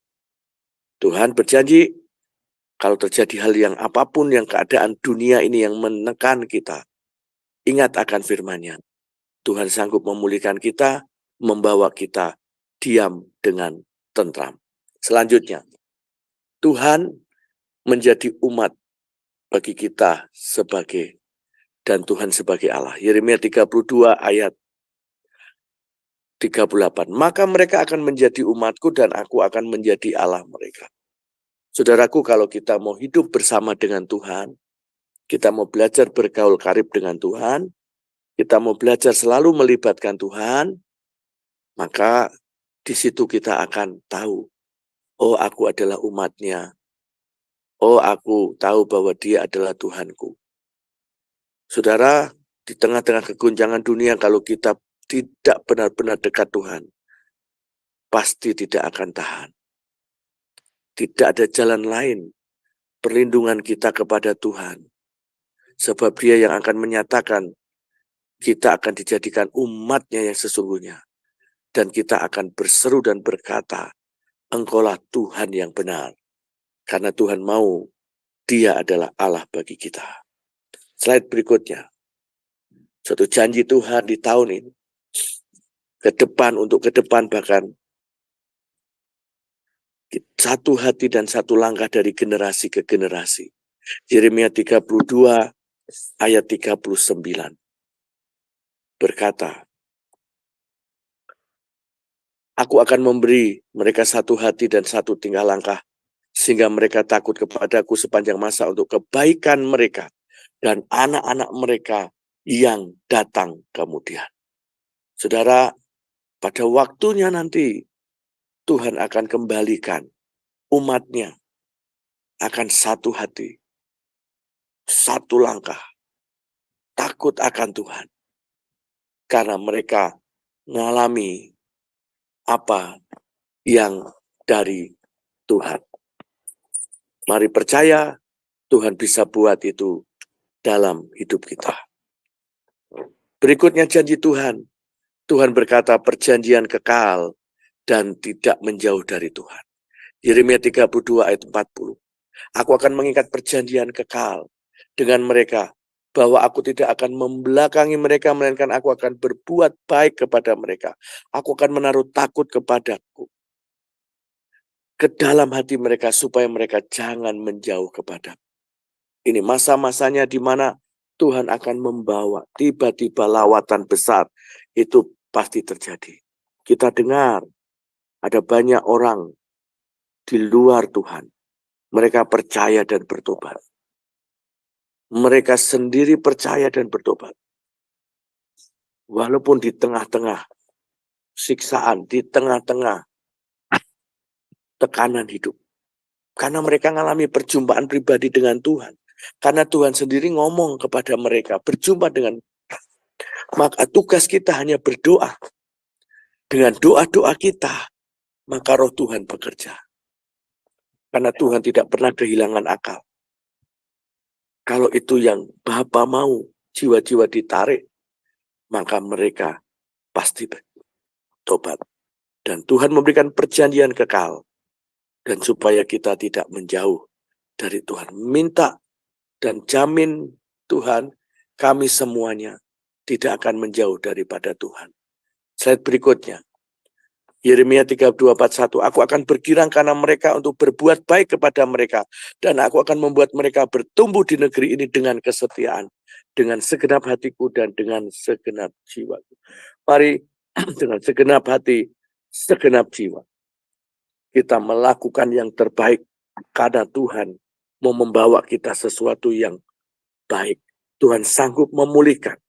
Tuhan berjanji, kalau terjadi hal yang apapun yang keadaan dunia ini yang menekan kita, ingat akan firman-Nya. Tuhan sanggup memulihkan kita, membawa kita diam dengan tentram. Selanjutnya, Tuhan menjadi umat bagi kita sebagai dan Tuhan sebagai Allah. Yeremia 32 ayat 38. Maka mereka akan menjadi umatku dan aku akan menjadi Allah mereka. Saudaraku, kalau kita mau hidup bersama dengan Tuhan, kita mau belajar bergaul karib dengan Tuhan, kita mau belajar selalu melibatkan Tuhan, maka di situ kita akan tahu, oh aku adalah umatnya, oh aku tahu bahwa Dia adalah Tuhanku. Saudara, di tengah-tengah keguncangan dunia, kalau kita tidak benar-benar dekat Tuhan, pasti tidak akan tahan. Tidak ada jalan lain perlindungan kita kepada Tuhan. Sebab Dia yang akan menyatakan kita akan dijadikan umat-Nya yang sesungguhnya. Dan kita akan berseru dan berkata, Engkaulah Tuhan yang benar. Karena Tuhan mau, Dia adalah Allah bagi kita. Slide berikutnya. Suatu janji Tuhan di tahun ini. Ke depan bahkan. Satu hati dan satu langkah dari generasi ke generasi. Yeremia 32 ayat 39. Berkata, Aku akan memberi mereka satu hati dan satu tingkah langkah, sehingga mereka takut kepadaku sepanjang masa untuk kebaikan mereka dan anak-anak mereka yang datang kemudian. Saudara, pada waktunya nanti, Tuhan akan kembalikan umat-Nya akan satu hati, satu langkah, takut akan Tuhan. Karena mereka mengalami apa yang dari Tuhan. Mari percaya Tuhan bisa buat itu dalam hidup kita. Berikutnya janji Tuhan. Tuhan berkata perjanjian kekal dan tidak menjauh dari Tuhan. Yeremia 32 ayat 40. Aku akan mengikat perjanjian kekal dengan mereka, bahwa aku tidak akan membelakangi mereka, melainkan aku akan berbuat baik kepada mereka. Aku akan menaruh takut kepadaku ke dalam hati mereka, supaya mereka jangan menjauh kepadaku. Ini masa-masanya di mana Tuhan akan membawa tiba-tiba lawatan besar. Itu pasti terjadi. Kita dengar ada banyak orang di luar Tuhan. Mereka percaya dan bertobat. Mereka sendiri percaya dan bertobat. Walaupun di tengah-tengah siksaan, di tengah-tengah tekanan hidup. Karena mereka mengalami perjumpaan pribadi dengan Tuhan. Karena Tuhan sendiri ngomong kepada mereka, berjumpa dengan, maka tugas kita hanya berdoa. Dengan doa-doa kita, maka roh Tuhan bekerja. Karena Tuhan tidak pernah kehilangan akal. Kalau itu yang Bapa mau, jiwa-jiwa ditarik, maka mereka pasti tobat. Dan Tuhan memberikan perjanjian kekal. Dan supaya kita tidak menjauh dari Tuhan. Minta dan jamin Tuhan, kami semuanya tidak akan menjauh daripada Tuhan. Slide berikutnya. Yeremia 32:41. Aku akan bergirang karena mereka untuk berbuat baik kepada mereka. Dan aku akan membuat mereka bertumbuh di negeri ini dengan kesetiaan. Dengan segenap hatiku dan dengan segenap jiwaku. Mari dengan segenap hati, segenap jiwa. Kita melakukan yang terbaik. Karena Tuhan mau membawa kita sesuatu yang baik. Tuhan sanggup memulihkan.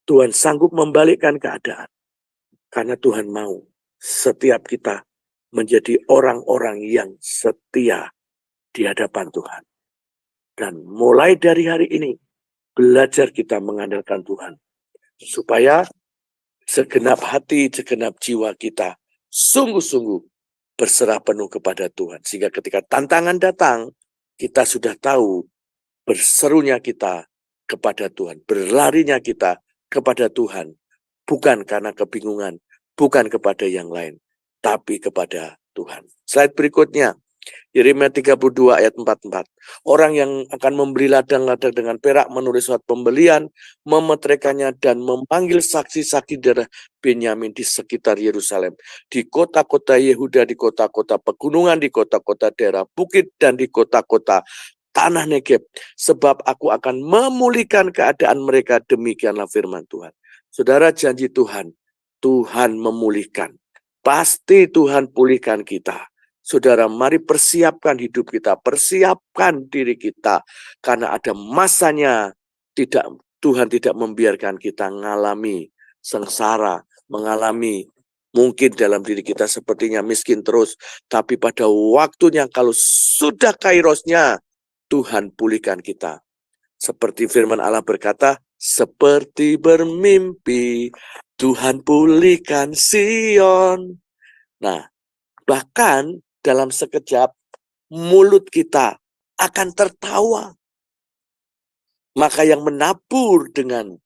Tuhan sanggup membalikkan keadaan. Karena Tuhan mau setiap kita menjadi orang-orang yang setia di hadapan Tuhan. Dan mulai dari hari ini, belajar kita mengandalkan Tuhan. Supaya segenap hati, segenap jiwa kita sungguh-sungguh berserah penuh kepada Tuhan. Sehingga ketika tantangan datang, kita sudah tahu berserunya kita kepada Tuhan. Berlarinya kita kepada Tuhan. Bukan karena kebingungan, bukan kepada yang lain, tapi kepada Tuhan. Slide berikutnya, Yeremia 32 ayat 44. Orang yang akan memberi ladang-ladang dengan perak, menulis surat pembelian, memetrekannya dan memanggil saksi-saksi daerah Benyamin di sekitar Yerusalem, di kota-kota Yehuda, di kota-kota pegunungan, di kota-kota daerah bukit, dan di kota-kota tanah Negeb. Sebab aku akan memulihkan keadaan mereka, demikianlah firman Tuhan. Saudara, janji Tuhan, Tuhan memulihkan. Pasti Tuhan pulihkan kita. Saudara, mari persiapkan hidup kita, persiapkan diri kita. Karena ada masanya Tuhan tidak membiarkan kita mengalami sengsara, mengalami mungkin dalam diri kita sepertinya miskin terus. Tapi pada waktunya kalau sudah kairosnya, Tuhan pulihkan kita. Seperti firman Allah berkata, seperti bermimpi, Tuhan pulihkan Sion. Nah, bahkan dalam sekejap, mulut kita akan tertawa. Maka yang menabur dengan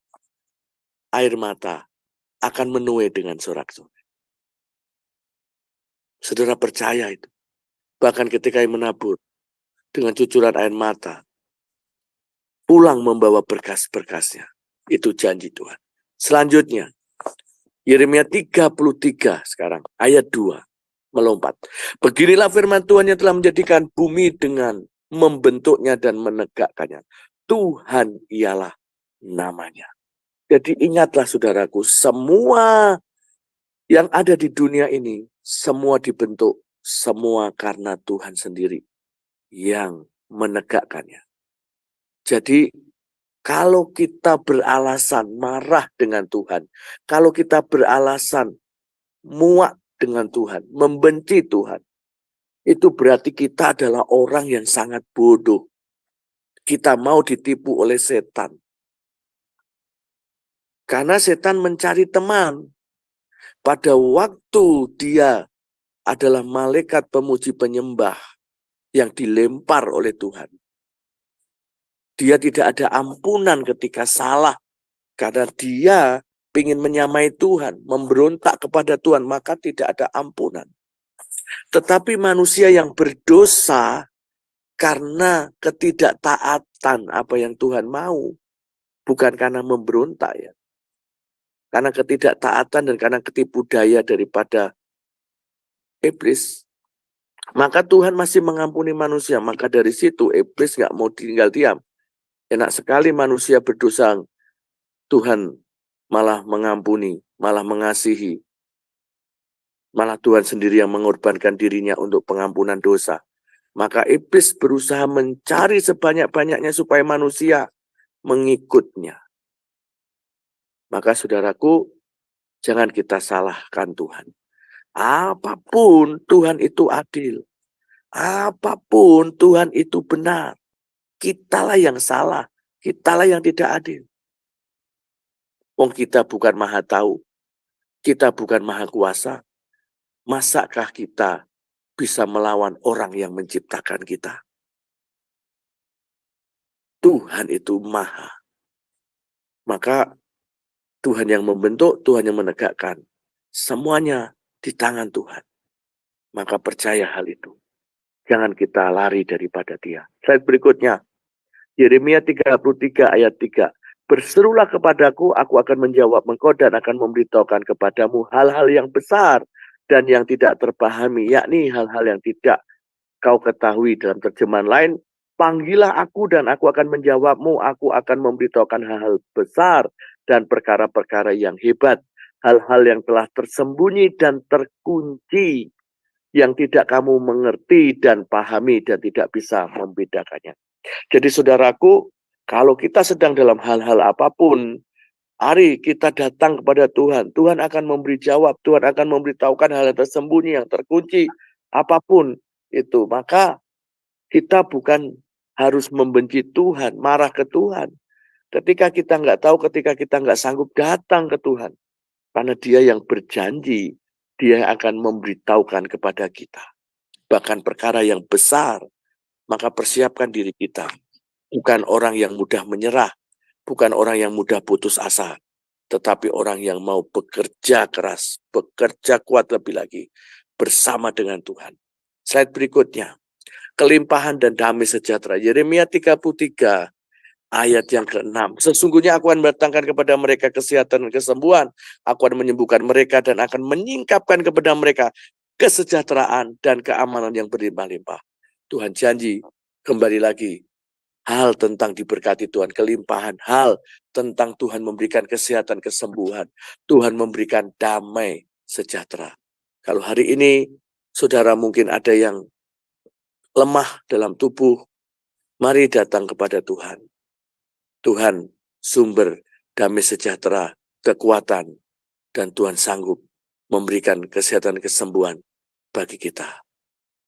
air mata akan menuai dengan sorak-sorai. Saudara percaya itu. Bahkan ketika yang menabur dengan cucuran air mata, pulang membawa berkas-berkasnya. Itu janji Tuhan. Selanjutnya, Yeremia 33 sekarang, ayat 2. Melompat. Beginilah firman Tuhan yang telah menjadikan bumi dengan membentuknya dan menegakkannya. Tuhan ialah namanya. Jadi ingatlah saudaraku, semua yang ada di dunia ini, semua dibentuk, semua karena Tuhan sendiri yang menegakkannya. Jadi kalau kita beralasan marah dengan Tuhan, kalau kita beralasan muak dengan Tuhan, membenci Tuhan, itu berarti kita adalah orang yang sangat bodoh. Kita mau ditipu oleh setan. Karena setan mencari teman. Pada waktu dia adalah malaikat pemuji penyembah yang dilempar oleh Tuhan. Dia tidak ada ampunan ketika salah. Karena dia ingin menyamai Tuhan, memberontak kepada Tuhan, maka tidak ada ampunan. Tetapi manusia yang berdosa karena ketidaktaatan apa yang Tuhan mau, bukan karena memberontak ya. Karena ketidaktaatan dan karena ketipu daya daripada iblis, maka Tuhan masih mengampuni manusia. Maka dari situ iblis nggak mau tinggal diam. Enak sekali manusia berdosa, Tuhan malah mengampuni, malah mengasihi. Malah Tuhan sendiri yang mengorbankan dirinya untuk pengampunan dosa. Maka iblis berusaha mencari sebanyak-banyaknya supaya manusia mengikutnya. Maka saudaraku, jangan kita salahkan Tuhan. Apapun Tuhan itu adil. Apapun Tuhan itu benar. Kitalah yang salah. Kitalah yang tidak adil. Wong kita bukan maha tahu. Kita bukan maha kuasa. Masakah kita bisa melawan orang yang menciptakan kita? Tuhan itu maha. Maka Tuhan yang membentuk, Tuhan yang menegakkan. Semuanya di tangan Tuhan. Maka percaya hal itu. Jangan kita lari daripada Dia. Slide berikutnya. Yeremia 33 ayat 3. Berserulah kepadaku, aku akan menjawab engkau dan akan memberitahukan kepadamu hal-hal yang besar dan yang tidak terpahami, yakni hal-hal yang tidak kau ketahui. Dalam terjemahan lain, panggillah aku dan aku akan menjawabmu, aku akan memberitahukan hal-hal besar dan perkara-perkara yang hebat, hal-hal yang telah tersembunyi dan terkunci, yang tidak kamu mengerti dan pahami dan tidak bisa membedakannya. Jadi saudaraku, kalau kita sedang dalam hal-hal apapun, mari kita datang kepada Tuhan. Tuhan akan memberi jawab, Tuhan akan memberitahukan hal yang tersembunyi, yang terkunci, apapun itu. Maka kita bukan harus membenci Tuhan, marah ke Tuhan. Ketika kita nggak tahu, ketika kita nggak sanggup datang ke Tuhan. Karena Dia yang berjanji, Dia akan memberitahukan kepada kita. Bahkan perkara yang besar, maka persiapkan diri kita. Bukan orang yang mudah menyerah, bukan orang yang mudah putus asa, tetapi orang yang mau bekerja keras, bekerja kuat lebih lagi bersama dengan Tuhan. Slide berikutnya. Kelimpahan dan damai sejahtera. Yeremia 33 ayat yang ke-6. Sesungguhnya aku akan mendatangkan kepada mereka kesehatan dan kesembuhan. Aku akan menyembuhkan mereka dan akan menyingkapkan kepada mereka kesejahteraan dan keamanan yang berlimpah-limpah. Tuhan janji, kembali lagi, hal tentang diberkati Tuhan, kelimpahan, hal tentang Tuhan memberikan kesehatan, kesembuhan, Tuhan memberikan damai sejahtera. Kalau hari ini, saudara mungkin ada yang lemah dalam tubuh, mari datang kepada Tuhan. Tuhan sumber damai sejahtera, kekuatan, dan Tuhan sanggup memberikan kesehatan, kesembuhan bagi kita.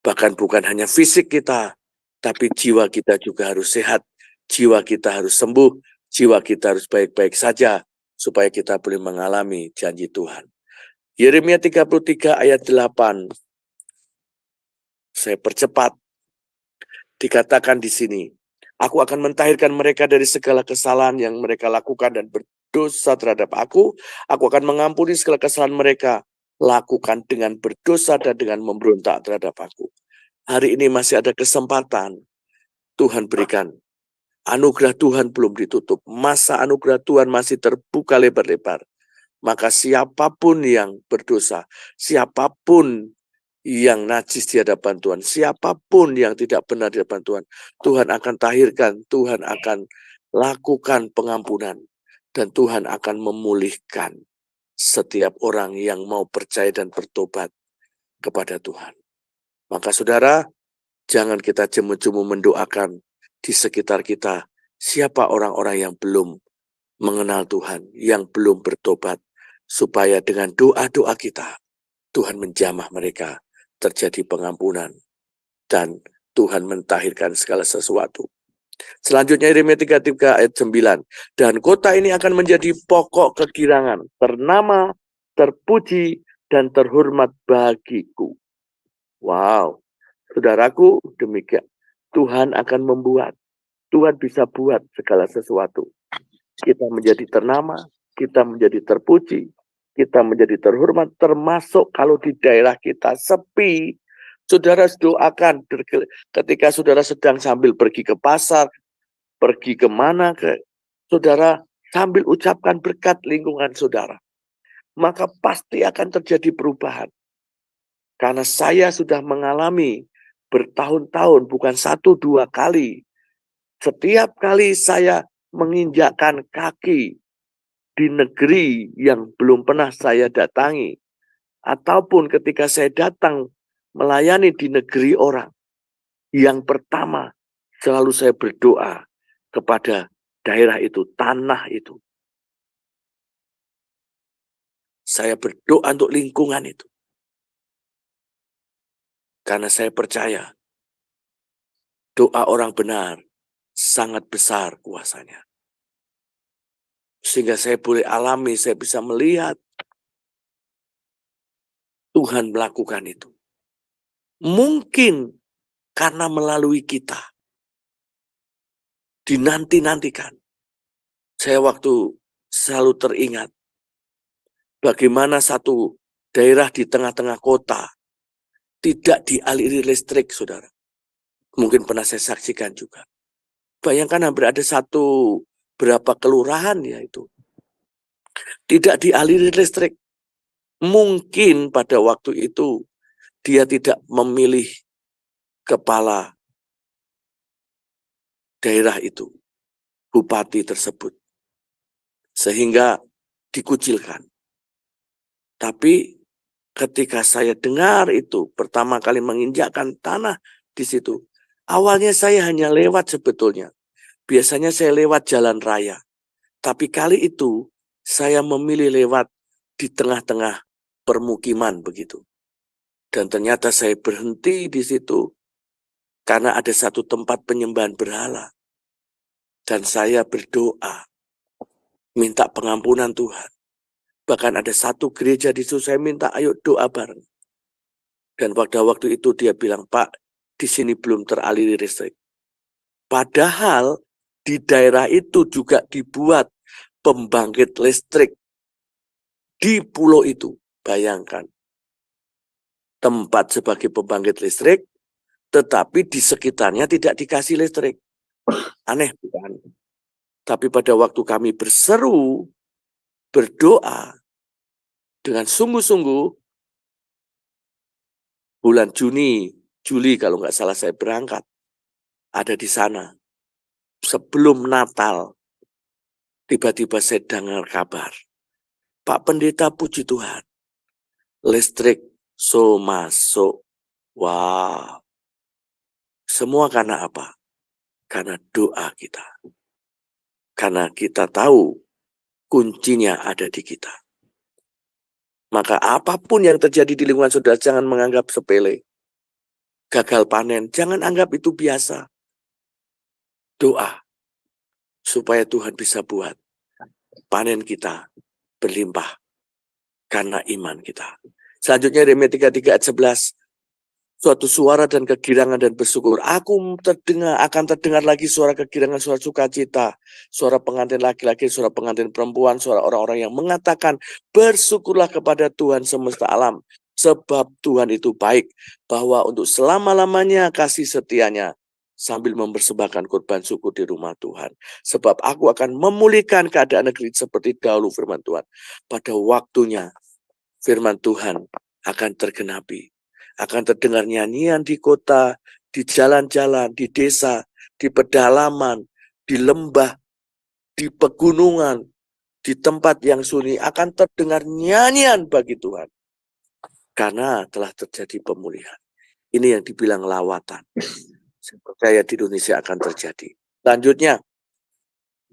Bahkan bukan hanya fisik kita, tapi jiwa kita juga harus sehat, jiwa kita harus sembuh, jiwa kita harus baik-baik saja, supaya kita boleh mengalami janji Tuhan. Yeremia 33 ayat 8, saya percepat, dikatakan di sini, aku akan mentahirkan mereka dari segala kesalahan yang mereka lakukan dan berdosa terhadap aku akan mengampuni segala kesalahan mereka lakukan dengan berdosa dan dengan memberontak terhadap aku. Hari ini masih ada kesempatan Tuhan berikan. Anugerah Tuhan belum ditutup. Masa anugerah Tuhan masih terbuka lebar-lebar. Maka siapapun yang berdosa, siapapun yang najis di hadapan Tuhan, siapapun yang tidak benar di hadapan Tuhan, Tuhan akan tahirkan, Tuhan akan lakukan pengampunan, dan Tuhan akan memulihkan setiap orang yang mau percaya dan bertobat kepada Tuhan. Maka saudara, jangan kita jemu-jemu mendoakan di sekitar kita siapa orang-orang yang belum mengenal Tuhan, yang belum bertobat, supaya dengan doa-doa kita, Tuhan menjamah mereka, terjadi pengampunan, dan Tuhan mentahirkan segala sesuatu. Selanjutnya Yeremia 33 ayat 9. Dan kota ini akan menjadi pokok kegirangan, ternama, terpuji, dan terhormat bagiku. Wow, saudaraku, demikian. Tuhan akan membuat, Tuhan bisa buat segala sesuatu. Kita menjadi ternama, kita menjadi terpuji, kita menjadi terhormat, termasuk kalau di daerah kita sepi, Saudara doakan ketika saudara sedang sambil pergi ke pasar, pergi kemana, saudara sambil ucapkan berkat lingkungan saudara. Maka pasti akan terjadi perubahan. Karena saya sudah mengalami bertahun-tahun, bukan 1-2 kali. Setiap kali saya menginjakkan kaki di negeri yang belum pernah saya datangi, ataupun ketika saya datang melayani di negeri orang, yang pertama selalu saya berdoa kepada daerah itu, tanah itu. Saya berdoa untuk lingkungan itu. Karena saya percaya doa orang benar sangat besar kuasanya. Sehingga saya boleh alami, saya bisa melihat Tuhan melakukan itu. Mungkin karena melalui kita. Dinanti-nantikan. Saya waktu selalu teringat bagaimana satu daerah di tengah-tengah kota tidak dialiri listrik, saudara. Mungkin pernah saya saksikan juga. Bayangkan hampir ada berapa kelurahan ya itu. Tidak dialiri listrik. Mungkin pada waktu itu dia tidak memilih kepala daerah itu, bupati tersebut. Sehingga dikucilkan. Tapi ketika saya dengar itu, pertama kali menginjakkan tanah di situ, awalnya saya hanya lewat sebetulnya. Biasanya saya lewat jalan raya. Tapi kali itu saya memilih lewat di tengah-tengah permukiman begitu. Dan ternyata saya berhenti di situ karena ada satu tempat penyembahan berhala. Dan saya berdoa, minta pengampunan Tuhan. Bahkan ada satu gereja di situ saya minta ayo doa bareng. Dan pada waktu itu dia bilang, Pak, di sini belum teraliri listrik. Padahal di daerah itu juga dibuat pembangkit listrik di pulau itu. Bayangkan. Tempat sebagai pembangkit listrik, tetapi di sekitarnya tidak dikasih listrik. Aneh bukan? Tapi pada waktu kami berseru, berdoa, dengan sungguh-sungguh, bulan Juli kalau nggak salah saya berangkat, ada di sana. Sebelum Natal, tiba-tiba saya dengar kabar. Pak Pendeta, puji Tuhan, listrik masuk. Wow. Semua karena apa? Karena doa kita. Karena kita tahu kuncinya ada di kita. Maka apapun yang terjadi di lingkungan saudara, jangan menganggap sepele. Gagal panen, jangan anggap itu biasa. Doa, supaya Tuhan bisa buat panen kita berlimpah karena iman kita. Selanjutnya Yeremia 33 ayat 11. Suatu suara dan kegirangan dan bersyukur. Akan terdengar lagi suara kegirangan, suara sukacita, suara pengantin laki-laki, suara pengantin perempuan, suara orang-orang yang mengatakan, bersyukurlah kepada Tuhan semesta alam, sebab Tuhan itu baik, bahwa untuk selama-lamanya kasih setianya, sambil mempersembahkan korban syukur di rumah Tuhan. Sebab aku akan memulihkan keadaan negeri seperti dahulu, firman Tuhan. Pada waktunya, firman Tuhan akan tergenapi. Akan terdengar nyanyian di kota, di jalan-jalan, di desa, di pedalaman, di lembah, di pegunungan, di tempat yang sunyi. Akan terdengar nyanyian bagi Tuhan. Karena telah terjadi pemulihan. Ini yang dibilang lawatan. Saya percaya di Indonesia akan terjadi. Selanjutnya,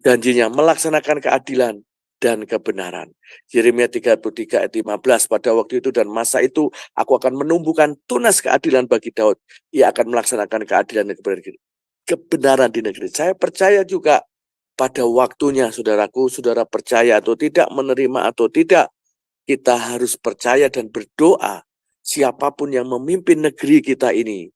janjinya melaksanakan keadilan dan kebenaran. Yeremia 33 ayat 15, pada waktu itu dan masa itu aku akan menumbuhkan tunas keadilan bagi Daud. Ia akan melaksanakan keadilan dan kebenaran di negeri. Saya percaya juga pada waktunya, saudaraku, saudara percaya atau tidak, menerima atau tidak, kita harus percaya dan berdoa. Siapapun yang memimpin negeri kita ini,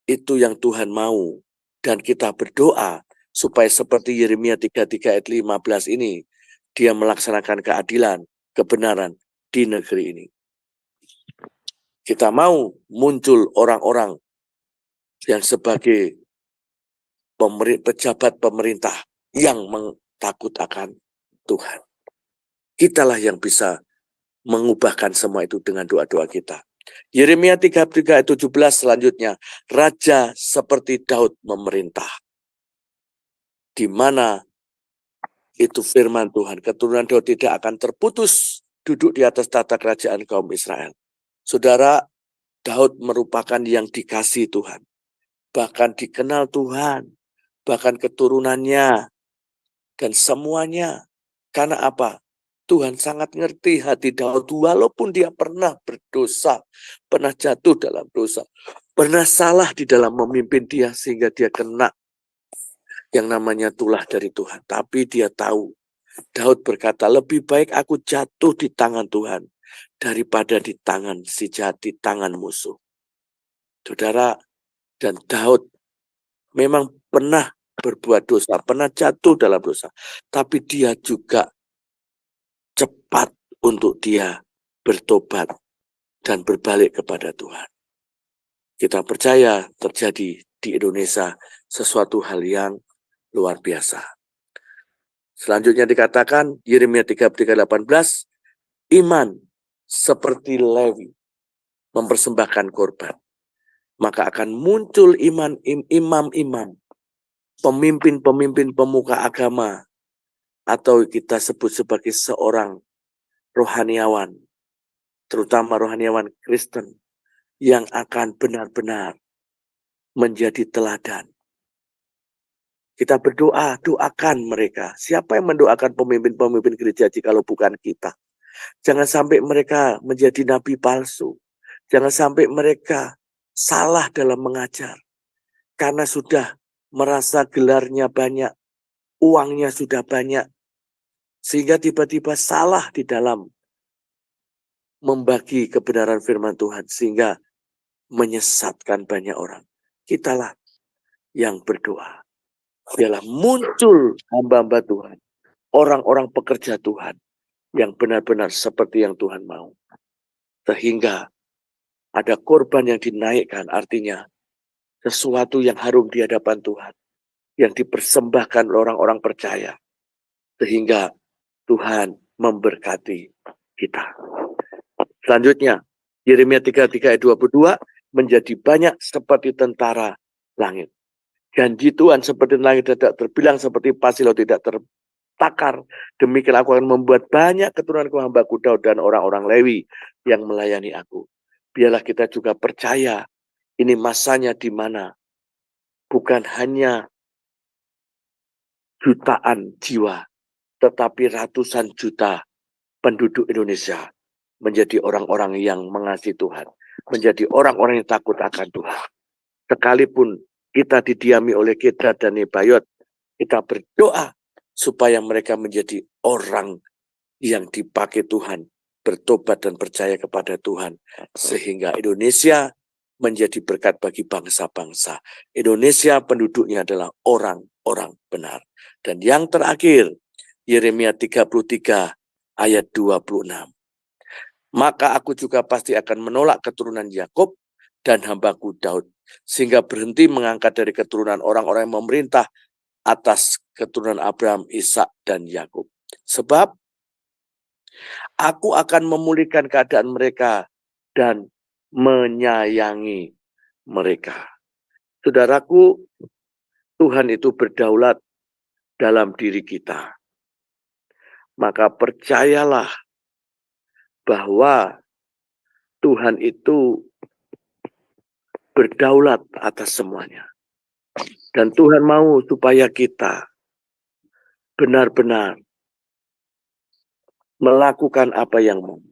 itu yang Tuhan mau. Dan kita berdoa supaya seperti Yeremia 33 ayat 15 ini, dia melaksanakan keadilan, kebenaran di negeri ini. Kita mau muncul orang-orang yang sebagai pejabat pemerintah yang takut akan Tuhan. Kitalah yang bisa mengubahkan semua itu dengan doa-doa kita. Yeremia 33 ayat 17 selanjutnya, raja seperti Daud memerintah. Di mana itu firman Tuhan, keturunan Daud tidak akan terputus duduk di atas tata kerajaan kaum Israel. Saudara, Daud merupakan yang dikasih Tuhan, bahkan dikenal Tuhan, bahkan keturunannya, dan semuanya. Karena apa? Tuhan sangat ngerti hati Daud, walaupun dia pernah berdosa, pernah jatuh dalam dosa, pernah salah di dalam memimpin dia, sehingga dia kena yang namanya tulah dari Tuhan. Tapi dia tahu, Daud berkata, lebih baik aku jatuh di tangan Tuhan, daripada di tangan si jahat, di tangan musuh. Saudara, dan Daud memang pernah berbuat dosa, pernah jatuh dalam dosa. Tapi dia juga cepat untuk dia bertobat dan berbalik kepada Tuhan. Kita percaya terjadi di Indonesia sesuatu hal yang luar biasa. Selanjutnya dikatakan, Yeremia 33:18, iman seperti Lewi mempersembahkan korban. Maka akan muncul imam-imam, pemimpin-pemimpin pemuka agama, atau kita sebut sebagai seorang rohaniawan, terutama rohaniawan Kristen, yang akan benar-benar menjadi teladan. Kita berdoa, doakan mereka. Siapa yang mendoakan pemimpin-pemimpin gereja jikalau bukan kita? Jangan sampai mereka menjadi nabi palsu. Jangan sampai mereka salah dalam mengajar. Karena sudah merasa gelarnya banyak, uangnya sudah banyak, sehingga tiba-tiba salah di dalam membagi kebenaran firman Tuhan, sehingga menyesatkan banyak orang. Kitalah yang berdoa. Biarlah muncul hamba-hamba Tuhan, orang-orang pekerja Tuhan, yang benar-benar seperti yang Tuhan mau. Sehingga ada korban yang dinaikkan, artinya sesuatu yang harum di hadapan Tuhan, yang dipersembahkan oleh orang-orang percaya, sehingga Tuhan memberkati kita. Selanjutnya, Yeremia 33 ayat 22, menjadi banyak seperti tentara langit. Janji Tuhan seperti langit tidak terbilang, seperti pasir laut tidak tertakar. Demikian aku akan membuat banyak keturunanku hambaku Daud dan orang-orang Lewi yang melayani aku. Biarlah kita juga percaya ini masanya di mana bukan hanya jutaan jiwa, tetapi ratusan juta penduduk Indonesia menjadi orang-orang yang mengasihi Tuhan, menjadi orang-orang yang takut akan Tuhan. Sekalipun kita didiami oleh Kedar dan Nebayot, kita berdoa supaya mereka menjadi orang yang dipakai Tuhan, bertobat dan percaya kepada Tuhan, sehingga Indonesia menjadi berkat bagi bangsa-bangsa. Indonesia penduduknya adalah orang-orang benar. Dan yang terakhir, Yeremia 33 ayat 26. Maka aku juga pasti akan menolak keturunan Yakub dan hambaku Daud, sehingga berhenti mengangkat dari keturunan orang-orang yang memerintah atas keturunan Abraham, Ishak, dan Yakub. Sebab aku akan memulihkan keadaan mereka dan menyayangi mereka. Saudaraku, Tuhan itu berdaulat dalam diri kita. Maka percayalah bahwa Tuhan itu berdaulat atas semuanya. Dan Tuhan mau supaya kita benar-benar melakukan apa yang mau.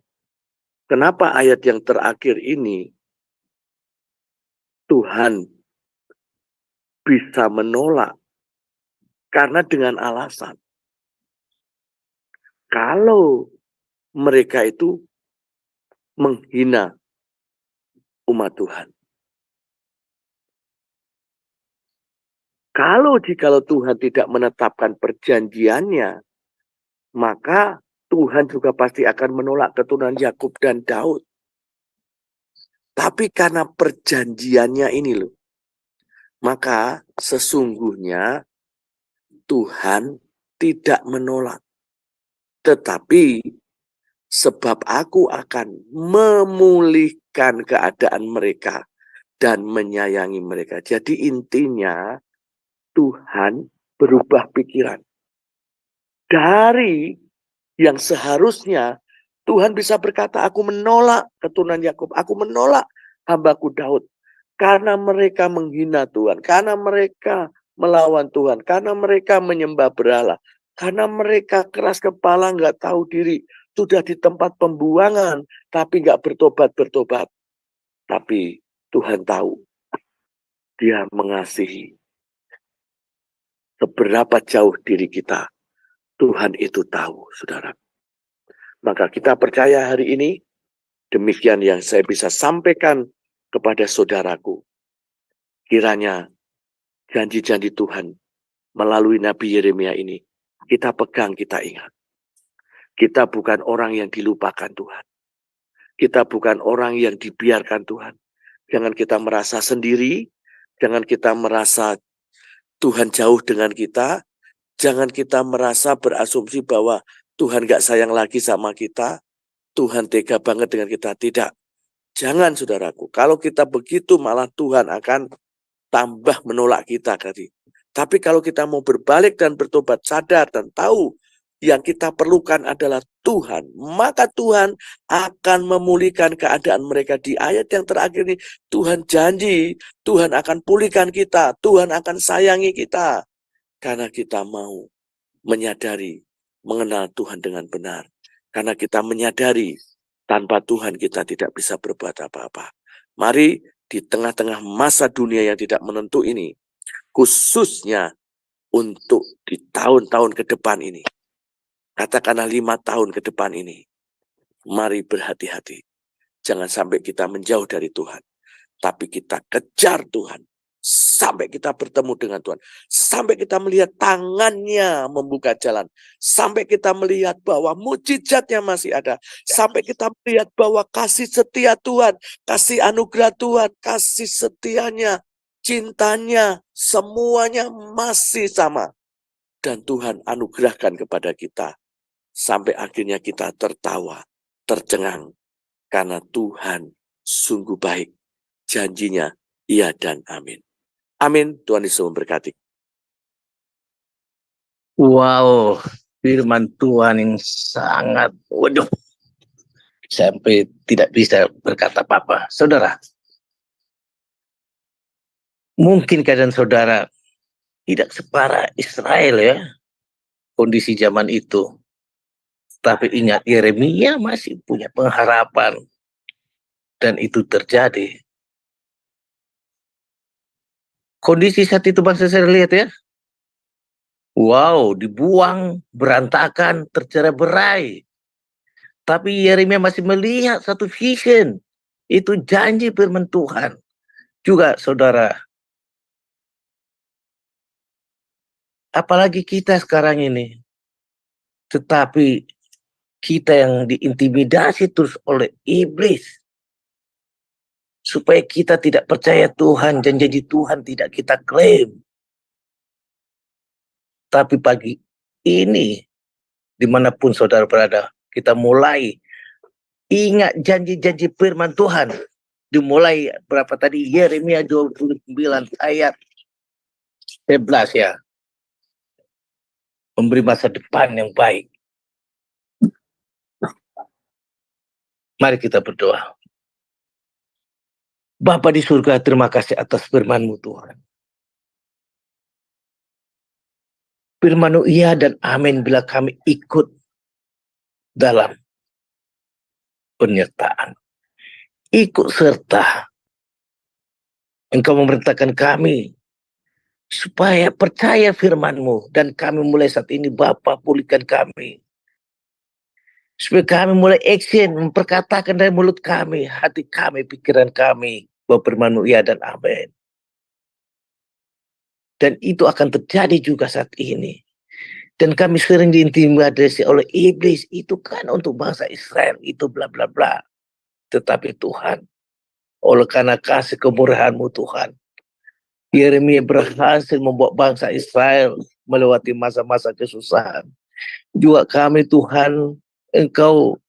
Kenapa ayat yang terakhir ini Tuhan bisa menolak? Karena dengan alasan, kalau mereka itu menghina umat Tuhan. Jikalau Tuhan tidak menetapkan perjanjiannya, maka Tuhan juga pasti akan menolak keturunan Yakub dan Daud. Tapi karena perjanjiannya ini loh, maka sesungguhnya Tuhan tidak menolak. Tetapi sebab aku akan memulihkan keadaan mereka dan menyayangi mereka. Jadi intinya Tuhan berubah pikiran. Dari yang seharusnya Tuhan bisa berkata, aku menolak keturunan Yakub, aku menolak hambaku Daud. Karena mereka menghina Tuhan, karena mereka melawan Tuhan, karena mereka menyembah berhala, karena mereka keras kepala, nggak tahu diri, sudah di tempat pembuangan, tapi nggak bertobat-bertobat. Tapi Tuhan tahu, Dia mengasihi. Seberapa jauh diri kita, Tuhan itu tahu, saudara. Maka kita percaya hari ini, demikian yang saya bisa sampaikan kepada saudaraku. Kiranya janji-janji Tuhan melalui Nabi Yeremia ini, kita pegang, kita ingat. Kita bukan orang yang dilupakan Tuhan. Kita bukan orang yang dibiarkan Tuhan. Jangan kita merasa sendiri, jangan kita merasa Tuhan jauh dengan kita, jangan kita merasa berasumsi bahwa Tuhan gak sayang lagi sama kita, Tuhan tega banget dengan kita. Tidak. Jangan saudaraku. Kalau kita begitu malah Tuhan akan tambah menolak kita tadi. Tapi kalau kita mau berbalik dan bertobat sadar dan tahu yang kita perlukan adalah Tuhan, maka Tuhan akan memulihkan keadaan mereka. Di ayat yang terakhir ini Tuhan janji, Tuhan akan pulihkan kita, Tuhan akan sayangi kita. Karena kita mau menyadari, mengenal Tuhan dengan benar. Karena kita menyadari tanpa Tuhan kita tidak bisa berbuat apa-apa. Mari di tengah-tengah masa dunia yang tidak menentu ini, khususnya untuk di tahun-tahun ke depan ini, katakanlah 5 tahun ke depan ini, mari berhati-hati. Jangan sampai kita menjauh dari Tuhan, tapi kita kejar Tuhan. Sampai kita bertemu dengan Tuhan. Sampai kita melihat tangannya membuka jalan. Sampai kita melihat bahwa mujizatnya masih ada. Sampai kita melihat bahwa kasih setia Tuhan, kasih anugerah Tuhan, kasih setianya, cintanya, semuanya masih sama. Dan Tuhan anugerahkan kepada kita. Sampai akhirnya kita tertawa, tercengang. Karena Tuhan sungguh baik. Janjinya iya dan amin. Amin. Tuhan Yesus memberkati. Wow, firman Tuhan yang sangat, waduh, sampai tidak bisa berkata apa-apa. Saudara, mungkin keadaan saudara tidak separah Israel ya, kondisi zaman itu. Tapi ingat, Yeremia masih punya pengharapan. Dan itu terjadi. Kondisi saat itu bangsa saya lihat ya. Wow, dibuang, berantakan, tercerai-berai. Tapi Yeremia masih melihat satu vision. Itu janji firman Tuhan. Juga saudara. Apalagi kita sekarang ini. Tetapi kita yang diintimidasi terus oleh iblis. Supaya kita tidak percaya Tuhan dan janji Tuhan tidak kita klaim. Tapi pagi ini, dimanapun saudara berada, kita mulai ingat janji-janji firman Tuhan. Dimulai berapa tadi? Yeremia 29 ayat 11 ya. Memberi masa depan yang baik. Mari kita berdoa. Bapa di surga, terima kasih atas firman-Mu Tuhan. Firman-Mu iya dan amin bila kami ikut dalam penyertaan. Ikut serta. Engkau memerintahkan kami supaya percaya firman-Mu. Dan kami mulai saat ini, Bapa, pulihkan kami. Supaya kami mulai action, memperkatakan dari mulut kami, hati kami, pikiran kami, bahwa firman-Mu iya dan amin. Dan itu akan terjadi juga saat ini. Dan kami sering diintimidasi oleh iblis, itu kan untuk bangsa Israel, itu bla bla bla. Tetapi Tuhan, oleh karena kasih kemurahan-Mu Tuhan. Yeremia berhasil membawa bangsa Israel melewati masa-masa kesusahan. Juga kami Tuhan, Engkau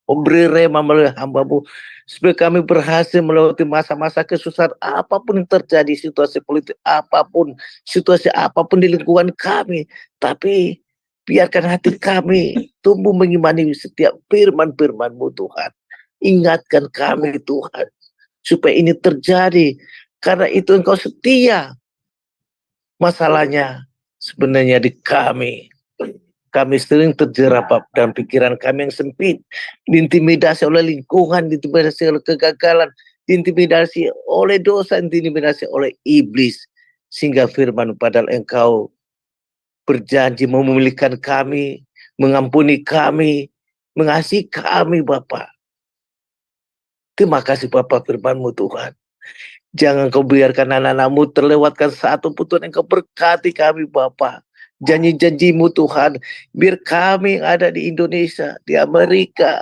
memberi rema melalui hamba-Mu, supaya kami berhasil melewati masa-masa kesusahan apapun yang terjadi, situasi politik apapun, situasi apapun di lingkungan kami. Tapi biarkan hati kami tumbuh mengimani setiap firman-firman-Mu Tuhan. Ingatkan kami Tuhan, supaya ini terjadi. Karena itu Engkau setia. Masalahnya sebenarnya di kami. Kami sering terjerabab dalam pikiran kami yang sempit, diintimidasi oleh lingkungan, diintimidasi oleh kegagalan, diintimidasi oleh dosa, diintimidasi oleh iblis. Sehingga firman padahal Engkau berjanji memulihkan kami, mengampuni kami, mengasihi kami Bapa. Terima kasih Bapa firman-Mu Tuhan. Jangan Kau biarkan anak-anak-Mu terlewatkan satu pun Tuhan. Engkau berkati kami Bapa. Janji-janji-Mu Tuhan, biar kami yang ada di Indonesia, di Amerika,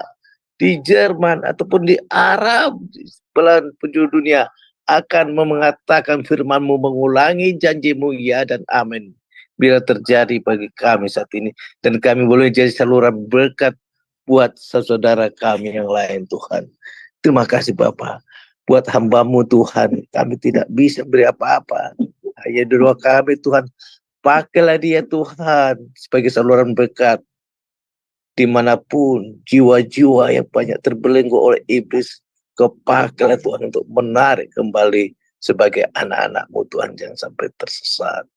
di Jerman, ataupun di Arab, di belahan penjuru dunia, akan mengatakan firman-Mu, mengulangi janji-Mu, ya dan amin. Bila terjadi bagi kami saat ini, dan kami boleh jadi saluran berkat buat saudara kami yang lain Tuhan. Terima kasih Bapak. Buat hamba-Mu Tuhan, kami tidak bisa beri apa-apa. Hanya doa kami Tuhan, pakailah dia Tuhan sebagai saluran berkat. Dimanapun jiwa-jiwa yang banyak terbelenggu oleh iblis, Kau pakailah Tuhan untuk menarik kembali sebagai anak-anak-Mu Tuhan, jangan sampai tersesat.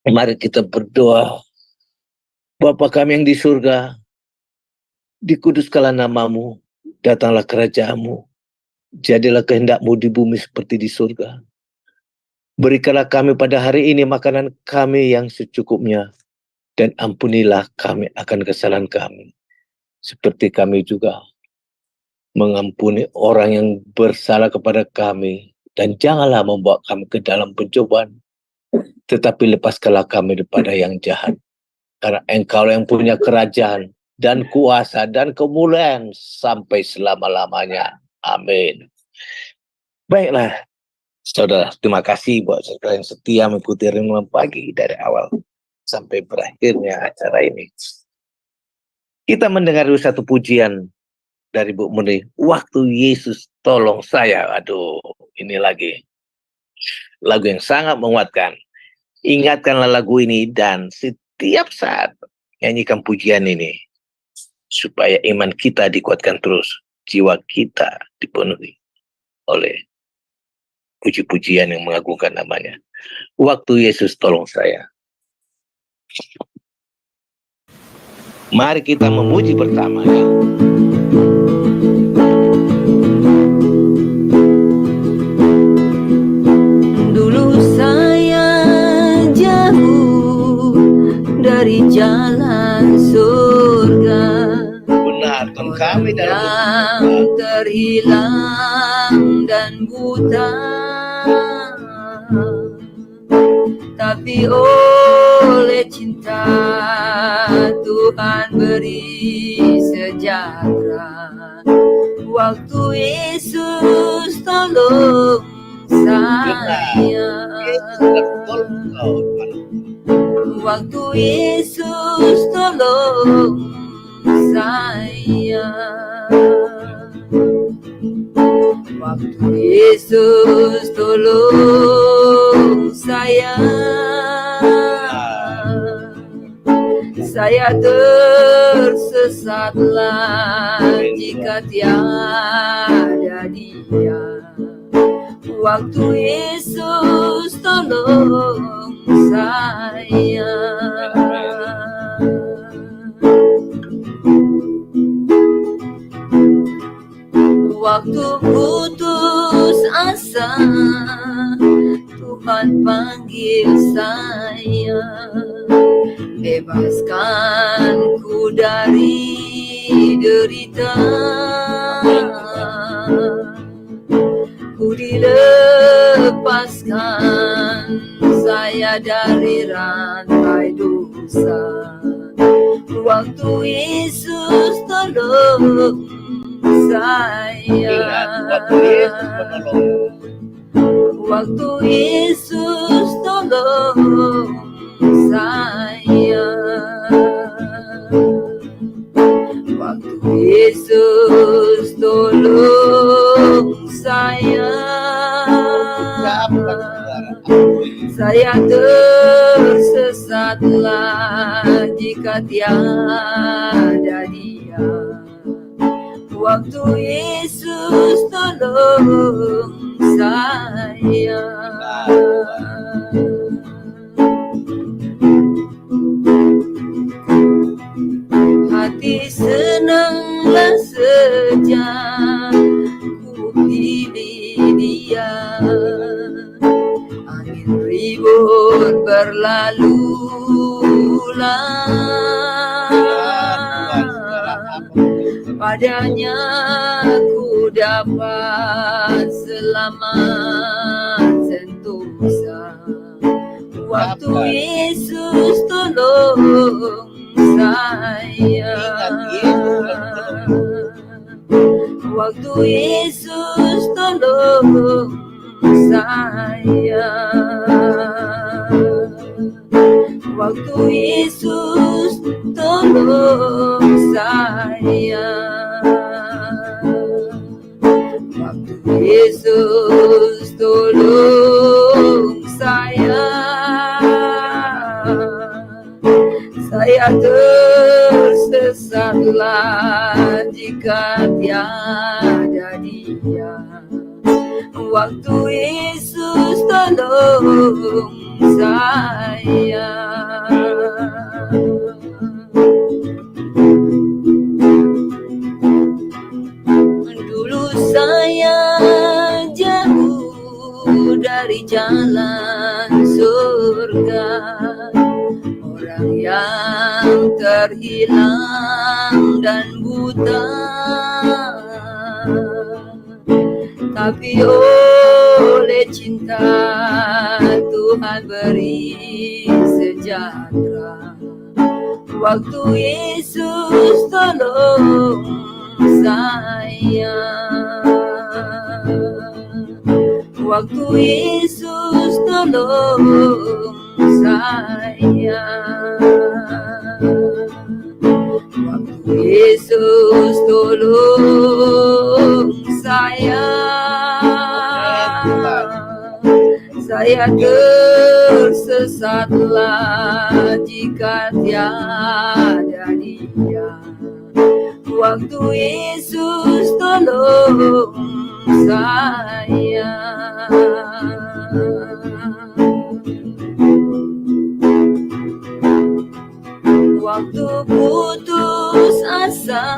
Mari kita berdoa. Bapa kami yang di surga, dikuduskanlah nama-Mu, datanglah kerajaan-Mu, jadilah kehendak-Mu di bumi seperti di surga. Berikanlah kami pada hari ini makanan kami yang secukupnya, dan ampunilah kami akan kesalahan kami, seperti kami juga mengampuni orang yang bersalah kepada kami, dan janganlah membawa kami ke dalam pencobaan, tetapi lepaskanlah kami daripada yang jahat, karena Engkau yang punya kerajaan, dan kuasa, dan kemuliaan sampai selama-lamanya. Amin. Baiklah, saudara, terima kasih buat saudara yang setia mengikuti renungan pagi dari awal sampai berakhirnya acara ini. Kita mendengar satu pujian dari Bu Muni, Waktu Yesus Tolong Saya. Aduh, ini lagi lagu yang sangat menguatkan. Ingatkanlah lagu ini dan setiap saat nyanyikan pujian ini, supaya iman kita dikuatkan terus, jiwa kita dipenuhi oleh puji-pujian yang mengagungkan namanya. Waktu Yesus Tolong Saya. Mari kita memuji bersama ya. Dulu saya jauh dari jalan surga, Benar, Tuhan kami yang terhilang dan buta. Tapi oleh cinta Tuhan beri sejahtera. Waktu Yesus tolong saya. Waktu Yesus tolong saya. Waktu Yesus tolong saya. Saya tersesatlah jika tiada Dia. Waktu Yesus tolong saya. Waktu putus asa, Tuhan panggil saya. Bebaskanku dari derita. Ku dilepaskan saya dari rantai dosa. Waktu Yesus tolong Ingat, waktu Yesus menolong. Waktu Yesus tolong saya. Waktu Yesus tolong saya. Saya tersesatlah jika tiada Dia. Waktu Yesus tolong saya. Hati senanglah sejak ku pilih Dia. Angin ribut berlalulah, padanya ku dapat selamat sentosa. Waktu Yesus tolong saya. Waktu Yesus tolong saya. Waktu Yesus tolong saya. Waktu Yesus tolong saya. Saya tersesatlah jika tiada Dia. Waktu Yesus tolong saya. Dulu saya jauh dari jalan surga, orang yang terhilang dan buta. Tapi oleh cinta Tuhan beri sejahtera. Waktu Yesus tolong saya. Waktu Yesus tolong saya. Waktu Yesus tolong saya. Saya tersesatlah jika tiada Dia. Waktu Yesus tolong saya. Waktu putus asa,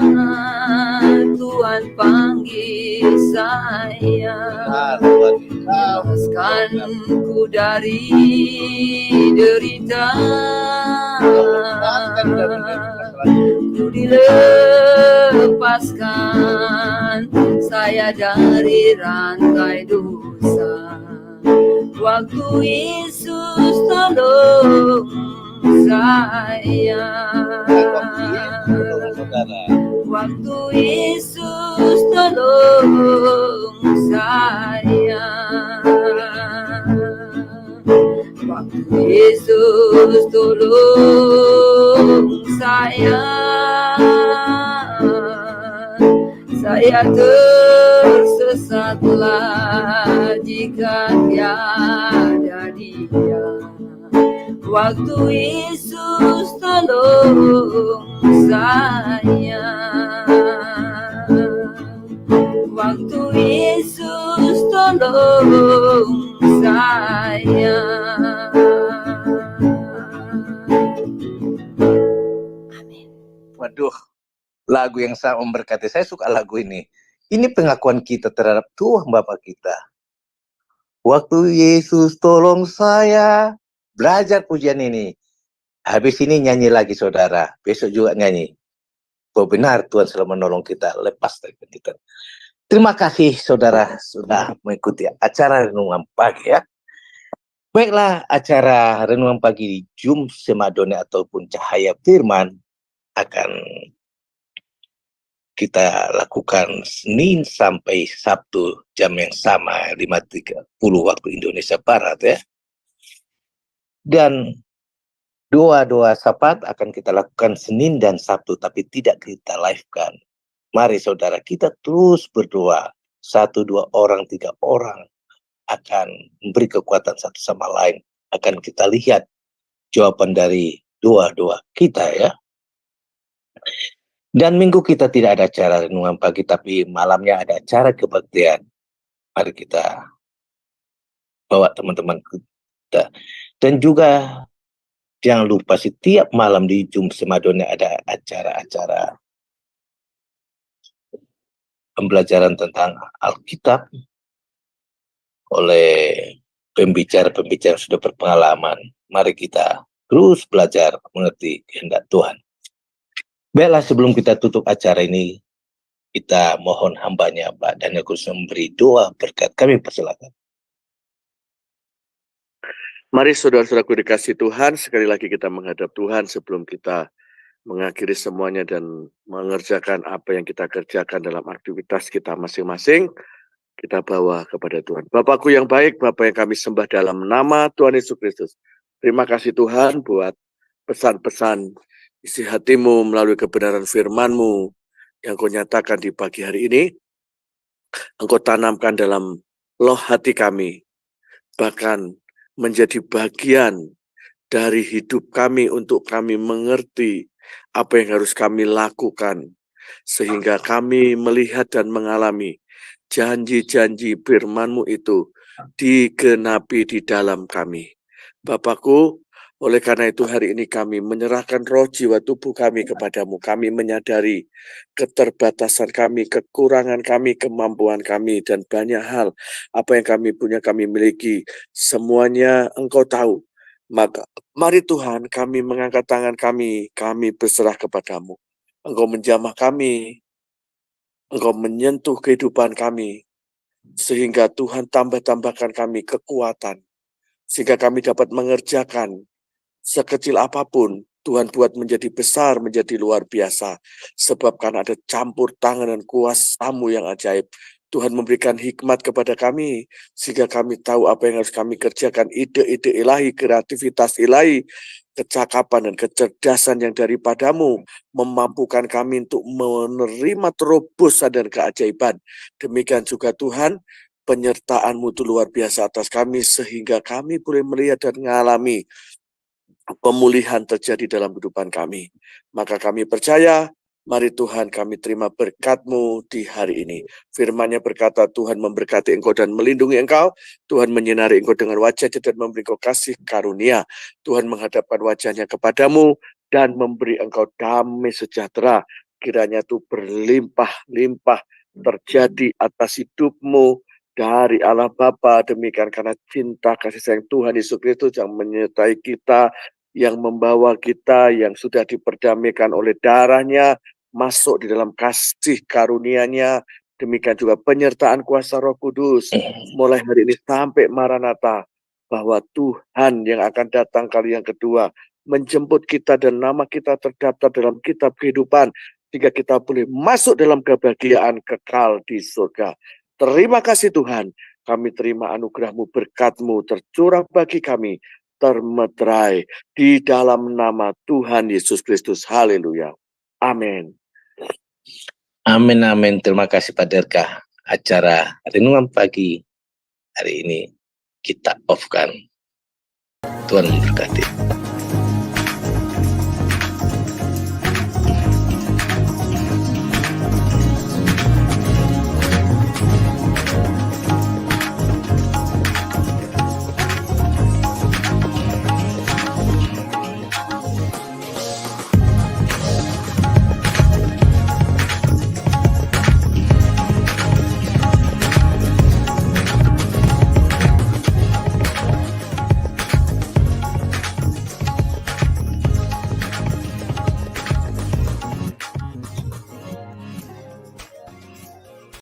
Tuhan panggil saya. Lepaskanku dari derita. Ku dilepaskan saya dari rantai dosa. Waktu Yesus tolong saya. Waktu Yesus tolong saya. Waktu Yesus tolong saya. Saya tersesatlah jika tiada Dia. Waktu Yesus tolong saya. Waktu Yesus tolong saya. Amin. Waduh, lagu yang sangat memberkati. Saya suka lagu ini. Ini pengakuan kita terhadap Tuhan Bapa kita. Waktu Yesus tolong saya. Belajar pujian ini. Habis ini nyanyi lagi saudara. Besok juga nyanyi. Bahwa benar Tuhan selalu menolong kita. Lepas dari kita. Terima kasih saudara sudah mengikuti acara Renungan Pagi ya. Baiklah, acara Renungan Pagi di Jum Semadone ataupun Cahaya Firman akan kita lakukan Senin sampai Sabtu jam yang sama 5.30 waktu Indonesia Barat ya. Dan doa-doa syafaat akan kita lakukan Senin dan Sabtu, tapi tidak kita live-kan. Mari saudara, kita terus berdoa. 1, 2 orang, 3 orang akan memberi kekuatan satu sama lain. Akan kita lihat jawaban dari doa-doa kita ya. Dan minggu kita tidak ada acara renungan pagi, tapi malamnya ada acara kebaktian. Mari kita bawa teman-teman kita. Dan juga jangan lupa setiap malam di Zoom Semadone ada acara-acara pembelajaran tentang Alkitab oleh pembicara-pembicara yang sudah berpengalaman. Mari kita terus belajar mengerti kehendak Tuhan. Baiklah, sebelum kita tutup acara ini, kita mohon hambanya Pak Daniel Kudus memberi doa berkat. Kami persilakan. Mari saudara-saudaraku dikasih Tuhan, sekali lagi kita menghadap Tuhan sebelum kita mengakhiri semuanya dan mengerjakan apa yang kita kerjakan dalam aktivitas kita masing-masing. Kita bawa kepada Tuhan. Bapakku yang baik, Bapa yang kami sembah dalam nama Tuhan Yesus Kristus. Terima kasih Tuhan buat pesan-pesan isi hatimu melalui kebenaran firman-Mu yang Kau nyatakan di pagi hari ini. Engkau tanamkan dalam loh hati kami, bahkan menjadi bagian dari hidup kami untuk kami mengerti apa yang harus kami lakukan, sehingga kami melihat dan mengalami janji-janji firman-Mu itu digenapi di dalam kami. Bapakku, oleh karena itu hari ini kami menyerahkan roh, jiwa, tubuh kami kepadamu. Kami menyadari keterbatasan kami, kekurangan kami, kemampuan kami, dan banyak hal apa yang kami punya, kami miliki. Semuanya Engkau tahu. Maka mari Tuhan, kami mengangkat tangan kami berserah kepadamu. Engkau menjamah kami, Engkau menyentuh kehidupan kami, sehingga Tuhan tambahkan kami kekuatan, sehingga kami dapat mengerjakan sekecil apapun. Tuhan buat menjadi besar, menjadi luar biasa, sebab karena ada campur tangan dan kuasa-Mu yang ajaib. Tuhan memberikan hikmat kepada kami, sehingga kami tahu apa yang harus kami kerjakan, ide-ide ilahi, kreativitas ilahi, kecakapan dan kecerdasan yang daripada-Mu, memampukan kami untuk menerima terobosan dan keajaiban. Demikian juga Tuhan, penyertaan-Mu itu luar biasa atas kami, sehingga kami boleh melihat dan mengalami pemulihan terjadi dalam kehidupan kami. Maka kami percaya, mari Tuhan kami terima berkat-Mu di hari ini. Firman-Nya berkata, Tuhan memberkati engkau dan melindungi engkau. Tuhan menyinari engkau dengan wajah-Nya dan memberi engkau kasih karunia. Tuhan menghadapkan wajah-Nya kepadamu dan memberi engkau damai sejahtera. Kiranya itu berlimpah-limpah terjadi atas hidupmu dari Allah Bapa. Demikian karena cinta kasih sayang Tuhan Yesus Kristus yang menyertai kita, yang membawa kita, yang sudah diperdamaikan oleh darah-Nya, masuk di dalam kasih karunia-Nya. Demikian juga penyertaan kuasa Roh Kudus, mulai hari ini sampai Maranatha, bahwa Tuhan yang akan datang kali yang kedua, menjemput kita dan nama kita terdaftar dalam kitab kehidupan, sehingga kita boleh masuk dalam kebahagiaan kekal di surga. Terima kasih Tuhan, kami terima anugerah-Mu, berkat-Mu tercurah bagi kami, termeterai di dalam nama Tuhan Yesus Kristus. Haleluya. Amin. Amin, amin. Terima kasih Pak Derka. Acara renungan pagi hari ini kita off-kan. Tuhan memberkati.